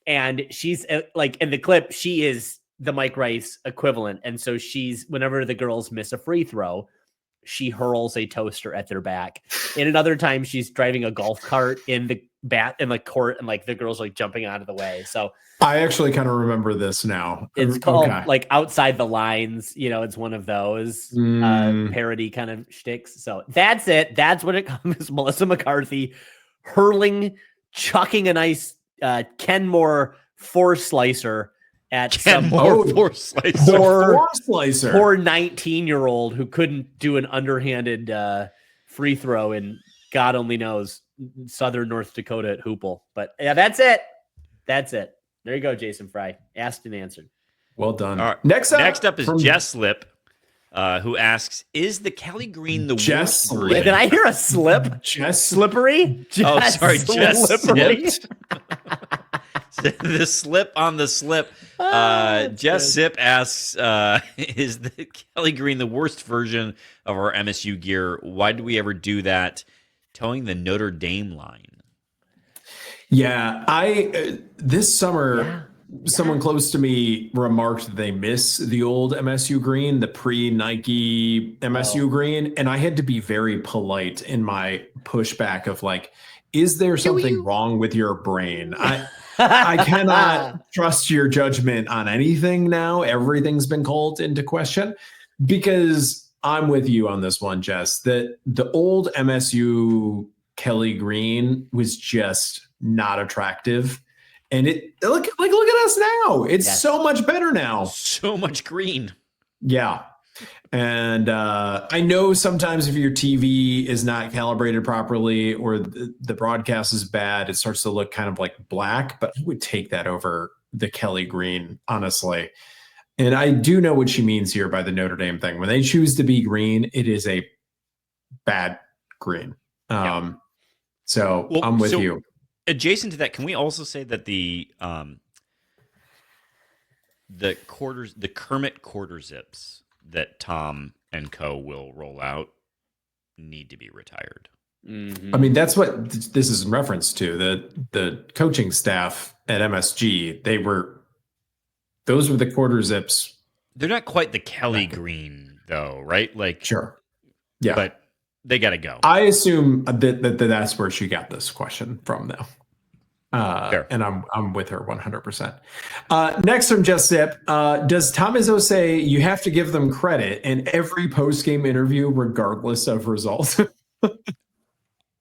C: And she's like, in the clip, she is the Mike Rice equivalent. And so whenever the girls miss a free throw, she hurls a toaster at their back. And another time she's driving a golf cart in the court, and like the girls like jumping out of the way. So
B: I actually kind of remember this now.
C: It's called like Outside the Lines. It's one of those parody kind of shticks. So that's it. That's what it comes. Melissa McCarthy chucking a nice Kenmore four slicer at some poor 19-year-old who couldn't do an underhanded free throw in God only knows Southern North Dakota at Hoople. But yeah, that's it. There you go, Jason Fry. Asked and answered.
B: Well done.
A: All right.
B: Next up
A: is Jess Slip, who asks, "Is the Kelly Green the
B: Jess
A: worst?"
B: Slip?
C: Did I hear a slip?
B: Jess
C: Slippery?
A: Jess
C: Slippery?
A: slipped. The slip on the slip. Jess Zip asks, "Is the Kelly Green the worst version of our MSU gear? Why did we ever do that? Towing the Notre Dame line."
B: Yeah, this summer, someone close to me remarked that they miss the old MSU green, the pre-Nike MSU green, and I had to be very polite in my pushback of like, is there something wrong with your brain? I cannot trust your judgment on anything now. Everything's been called into question, because I'm with you on this one, Jess, that the old MSU Kelly Green was just not attractive. And look at us now. It's so much better now.
A: So much green.
B: Yeah. And I know sometimes if your TV is not calibrated properly or the broadcast is bad, it starts to look kind of like black, but I would take that over the Kelly Green, honestly. And I do know what she means here by the Notre Dame thing. When they choose to be green, it is a bad green. So I'm with you.
A: Adjacent to that, can we also say that the Kermit quarter zips that Tom and Co will roll out need to be retired?
B: I mean, that's what this is in reference to. The coaching staff at MSG, those were the quarter zips.
A: They're not quite the Kelly Green, though, right? Like,
B: Sure. Yeah.
A: But they got to go.
B: I assume that's where she got this question from, though. And I'm with her 100%. Next from Just Sip, does Tom Izzo say you have to give them credit in every post-game interview regardless of result?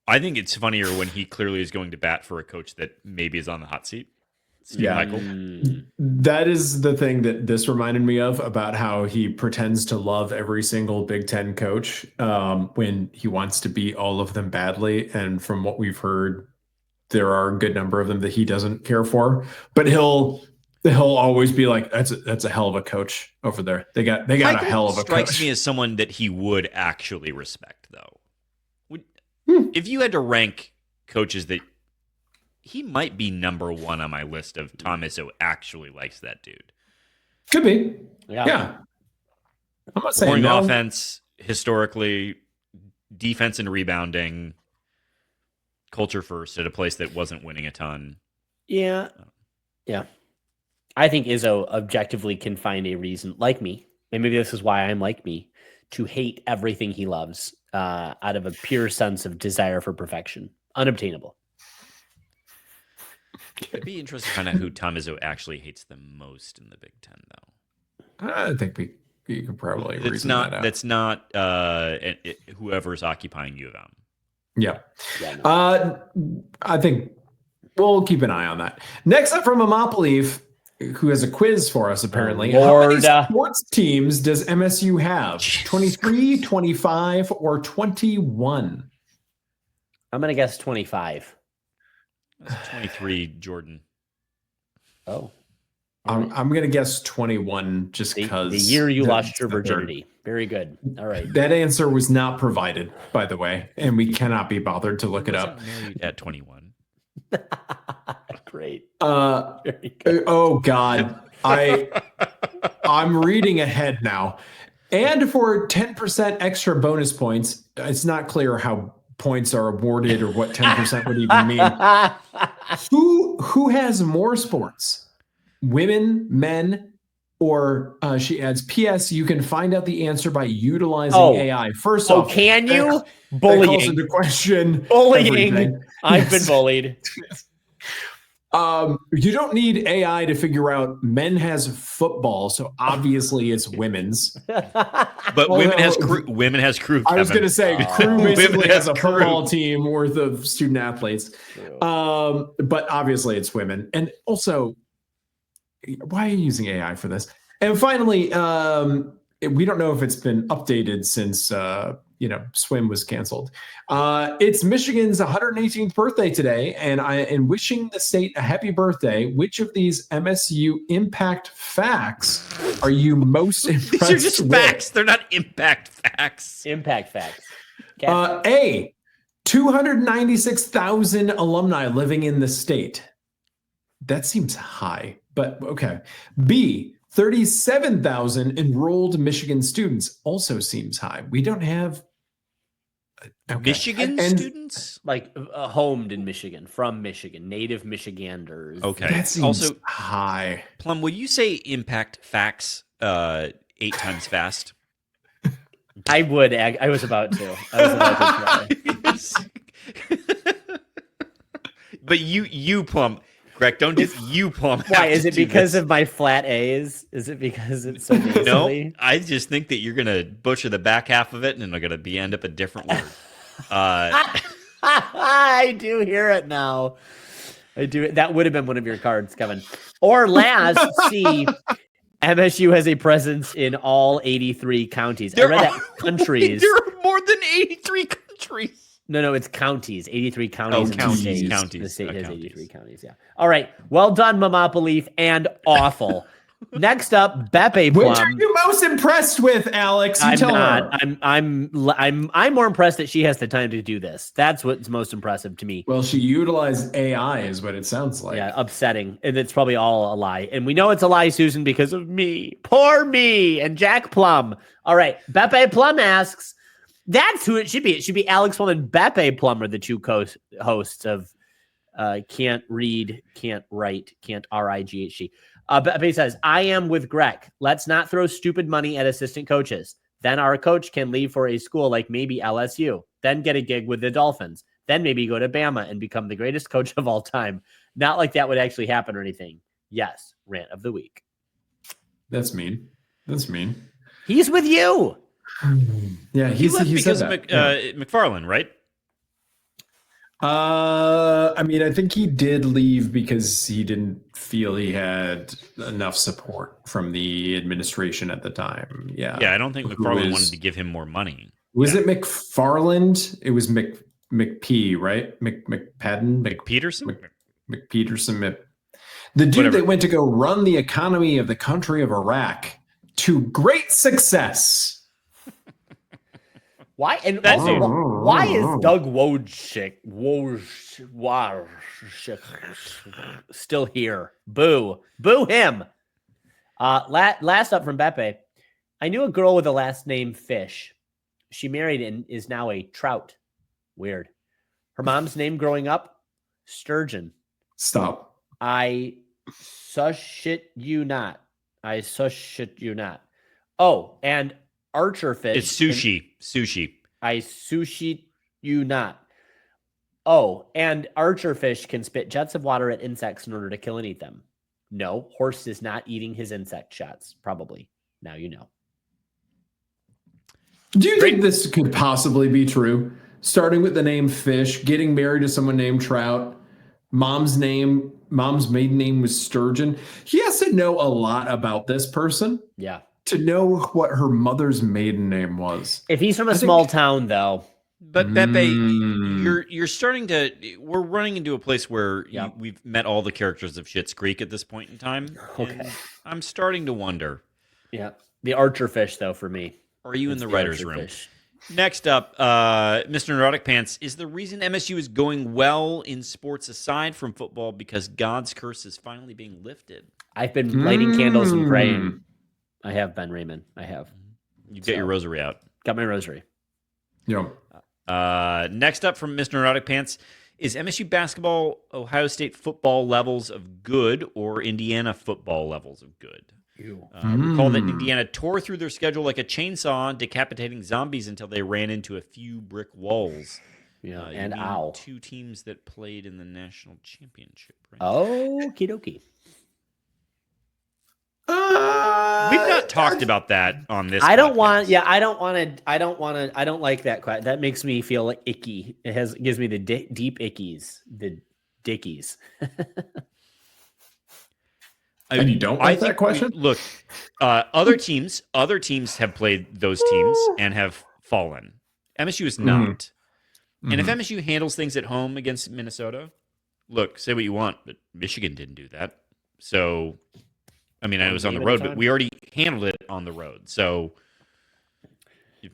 A: I think it's funnier when he clearly is going to bat for a coach that maybe is on the hot seat. Steve Michael.
B: That is the thing that this reminded me of about how he pretends to love every single Big Ten coach when he wants to beat all of them badly. And from what we've heard, there are a good number of them that he doesn't care for, but he'll always be like, that's a hell of a coach over there. They got
A: Michael
B: a hell of a
A: strikes
B: coach.
A: Me as someone that he would actually respect, though. If you had to rank coaches that he might be number one on my list of Tom Izzo actually likes that dude.
B: Could be. Yeah. I'm not saying no.
A: Offense, historically, defense and rebounding, culture first at a place that wasn't winning a ton.
C: Yeah. I think Izzo objectively can find a reason, like me, and maybe this is why I'm like me, to hate everything he loves out of a pure sense of desire for perfection. Unobtainable.
A: It'd be interesting to find out who Tom Izzo actually hates the most in the Big Ten, though.
B: I think you could probably reason that out.
A: That's not whoever's occupying U of M.
B: Yeah.
C: No.
B: I think we'll keep an eye on that. Next up from Amopaleaf, who has a quiz for us, apparently. How many sports teams does MSU have? 23, 25, or 21?
C: I'm going to guess 25.
A: That's 23, Jordan.
C: Oh.
B: I'm going to guess 21 just because.
C: The year you lost your virginity. Very good. All right.
B: That answer was not provided, by the way, and we cannot be bothered to look it up.
A: Married at 21.
C: Great.
B: Very good. Oh, God. I'm reading ahead now. And for 10% extra bonus points, it's not clear how points are awarded or what 10% would even mean. Who has more sports? Women, men, or she adds, P.S. You can find out the answer by utilizing AI. First off,
C: can you?
B: Bullying. That calls into question
C: bullying.
B: Everything.
C: I've been bullied.
B: You don't need AI to figure out men has football, so obviously it's women's.
A: But women has crew. Women has crew. Kevin.
B: I was going to say crew basically has a football team worth of student athletes. But obviously it's women. And also, why are you using AI for this? And finally, we don't know if it's been updated since swim was canceled. It's Michigan's 118th birthday today, and I am wishing the state a happy birthday. Which of these MSU impact facts are you most impressed with?
A: These are just facts. They're not impact facts.
C: Impact facts.
B: A, 296,000 alumni living in the state. That seems high, but okay. B, 37,000 enrolled Michigan students also seems high. We don't have
A: Michigan students?
C: Like homed in Michigan, from Michigan, native Michiganders.
A: Okay.
B: That seems also high.
A: Plum, would you say impact facts 8 times fast?
C: I would. I was about to.
A: But you Plum. Correct. Don't just you Plum.
C: Why? Is it because of my flat A's? Is it because it's so nasally?
A: No, I just think that you're gonna butcher the back half of it, and it's gonna end up a different word.
C: I do hear it now. I do. That would have been one of your cards, Kevin. Or last, C. MSU has a presence in all 83 counties. I read that countries.
A: There are more than 83 countries.
C: No, it's counties. 83 counties.
A: Counties.
C: The state has 83 counties, yeah. All right. Well done, Mamapaleaf, and awful. Next up, Beppe Plum.
B: Which are you most impressed with, Alex?
C: I'm more impressed that she has the time to do this. That's what's most impressive to me.
B: Well, she utilized AI is what it sounds like.
C: Yeah, upsetting. And it's probably all a lie. And we know it's a lie, Susan, because of me. Poor me and Jack Plum. All right. Beppe Plum asks, That's who it should be. It should be Alex Plum and Beppe Plummer, the two hosts of Can't Read, Can't Write, Can't RIGHT. Beppe says, I am with Greg. Let's not throw stupid money at assistant coaches. Then our coach can leave for a school like maybe LSU, then get a gig with the Dolphins, then maybe go to Bama and become the greatest coach of all time. Not like that would actually happen or anything. Yes, rant of the week.
B: That's mean.
C: He's with you.
B: Yeah,
A: He left because of
B: yeah.
A: McFarland, right?
B: I mean, I think he did leave because he didn't feel he had enough support from the administration at the time. Yeah.
A: Yeah, I don't think McFarland wanted to give him more money.
B: Was it McFarland? It was McP, right? McPadden?
A: McPeterson?
B: McPeterson. The dude that went to go run the economy of the country of Iraq to great success.
C: Why? And also, why is Doug Wojcik still here? Boo. Boo him. Last up from Beppe. I knew a girl with the last name Fish. She married and is now a trout. Weird. Her mom's name growing up, Sturgeon.
B: Stop.
C: I sush it you not. Oh, and Archer fish.
A: It's sushi.
C: I sushi you not. Oh, and archer fish can spit jets of water at insects in order to kill and eat them. No, horse is not eating his insect shots. Probably. Now you know.
B: Do you think this could possibly be true? Starting with the name Fish, getting married to someone named Trout, mom's maiden name was Sturgeon. He has to know a lot about this person.
C: Yeah.
B: To know what her mother's maiden name was.
C: If he's from a small town, though.
A: But Beppe, you're starting to. We're running into a place where we've met all the characters of Schitt's Creek at this point in time.
C: Okay.
A: I'm starting to wonder.
C: Yeah. The archer fish, though, for me.
A: Are you in the writer's room? Fish. Next up, Mr. Neurotic Pants, is the reason MSU is going well in sports aside from football because God's curse is finally being lifted?
C: I've been lighting candles and praying. I have, Ben Raymond. I have.
A: You get your rosary out.
C: Got my rosary.
B: Yeah.
A: Next up from Mr. Neurotic Pants, is MSU basketball Ohio State football levels of good or Indiana football levels of good? Recall that Indiana tore through their schedule like a chainsaw, decapitating zombies until they ran into a few brick walls.
C: Yeah, and ow.
A: Two teams that played in the national championship. Right?
C: Okie dokie.
A: We've not talked about that on this.
C: I don't like that. That makes me feel like icky. It gives me the deep ickies, the dickies.
B: And you don't like that question?
A: Look, other teams have played those teams and have fallen. MSU is not. And if MSU handles things at home against Minnesota, look, say what you want, but Michigan didn't do that. So, I mean, I was on the road, but we already handled it on the road. So,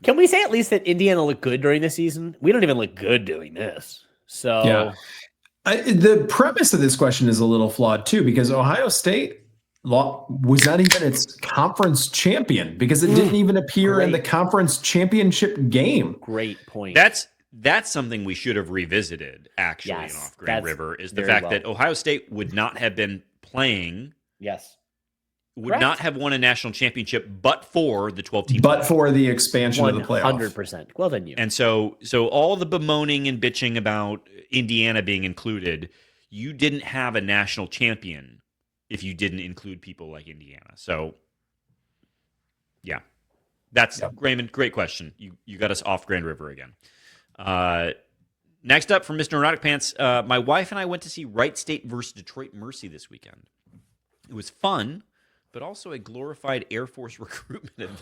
C: can we say at least that Indiana looked good during the season? We don't even look good doing this. So,
B: yeah. The premise of this question is a little flawed too, because Ohio State was not even its conference champion because it didn't even appear in the conference championship game.
C: Great point.
A: That's something we should have revisited actually in Off Grand River is the fact that Ohio State would not have been playing.
C: Yes.
A: Would not have won a national championship but for the 12 team.
B: But for the expansion of the playoff.
C: 100%. Well, then you.
A: And so all the bemoaning and bitching about Indiana being included, you didn't have a national champion if you didn't include people like Indiana. So, yeah. That's Raymond, great question. You got us off Grand River again. Next up from Mr. Neurotic Pants, my wife and I went to see Wright State versus Detroit Mercy this weekend. It was fun, but also a glorified Air Force recruitment event.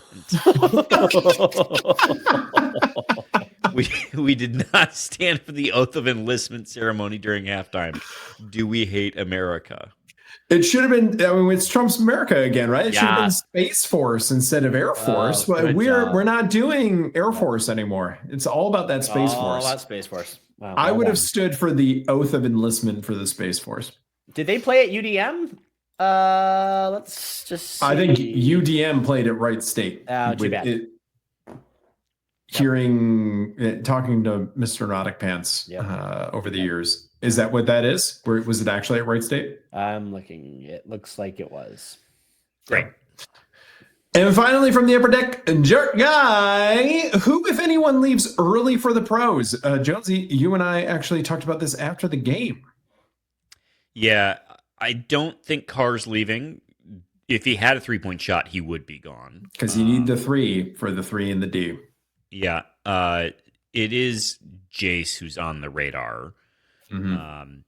A: We did not stand for the oath of enlistment ceremony during halftime. Do we hate America?
B: It should have been. I mean, it's Trump's America again, right? It should have been Space Force instead of Air Force. We're not doing Air Force anymore. It's all about that Space Force. All
C: about Space Force. Wow,
B: I would have stood for the oath of enlistment for the Space Force.
C: Did they play at UDM? Let's just see.
B: I think UDM played at Wright State.
C: Too bad.
B: talking to Mr. Nautic Pants over the years. Is that what that is? Was it actually at Wright State?
C: I'm looking. It looks like it was.
A: Great.
B: And finally, from the upper deck, Jerk Guy, who, if anyone, leaves early for the pros. Jonesy, you and I actually talked about this after the game.
A: Yeah, I don't think Carr's leaving. If he had a 3-point shot, he would be gone.
B: Because you need the 3 for the 3 and the D.
A: Yeah, it is Jace who's on the radar.
B: Mm-hmm.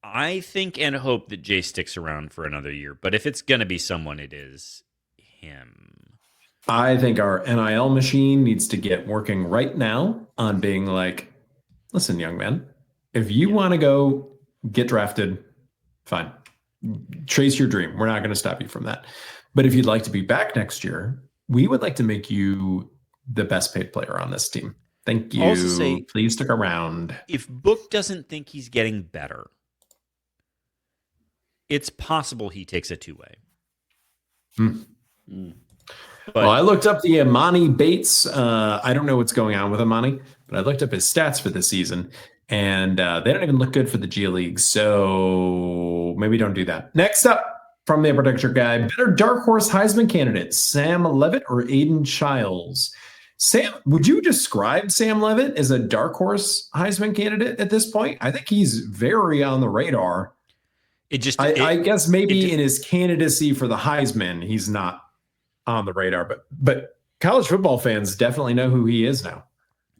A: I think and hope that Jace sticks around for another year. But if it's going to be someone, it is him.
B: I think our NIL machine needs to get working right now on being like, listen, young man, if you want to go get drafted, fine. Chase your dream. We're not going to stop you from that. But if you'd like to be back next year, we would like to make you the best paid player on this team. Thank you.
A: Also say,
B: please stick around.
A: If Book doesn't think he's getting better, it's possible he takes a 2-way.
B: But, well, I looked up the Imani Bates. I don't know what's going on with Imani, but I looked up his stats for this season, and they don't even look good for the G League. So maybe don't do that. Next up from the Upper Deck Jerk Guy, better dark horse Heisman candidate, Sam Levitt or Aiden Childs? Sam, would you describe Sam Levitt as a dark horse Heisman candidate at this point? I think he's very on the radar. I guess maybe in his candidacy for the Heisman, he's not on the radar, but college football fans definitely know who he is now.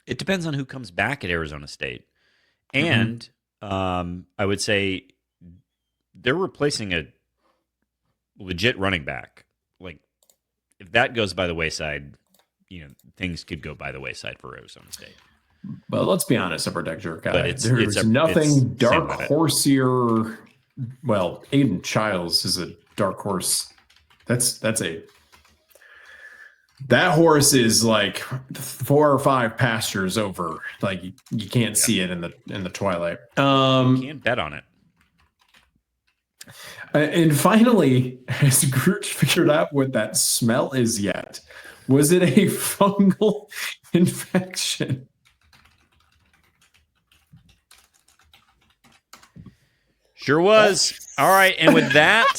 A: It depends on who comes back at Arizona State. And I would say they're replacing a legit running back. Like, if that goes by the wayside, things could go by the wayside for Arizona State.
B: Well, let's be honest, Upper Deck Jerk Guy. There's
A: it's
B: nothing dark horseier. Well, Aiden Childs is a dark horse. That horse is like 4 or 5 pastures over. Like you can't see it in the twilight.
A: You can't bet on it.
B: And finally, has Grooch figured out what that smell is yet? Was it a fungal infection?
A: Sure was. All right, and with that,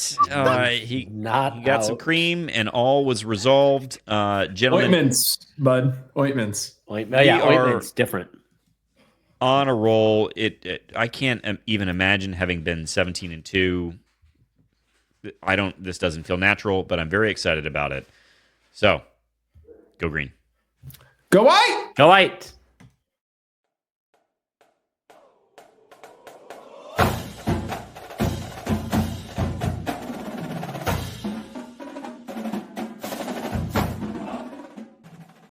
A: he got some
C: out.
A: cream, and all was resolved. Gentlemen,
B: Ointments, bud. Ointments.
C: Ointments different.
A: On a roll. I can't even imagine having been 17-2. This doesn't feel natural, but I'm very excited about it. So, go green.
B: Go white.
C: Go white.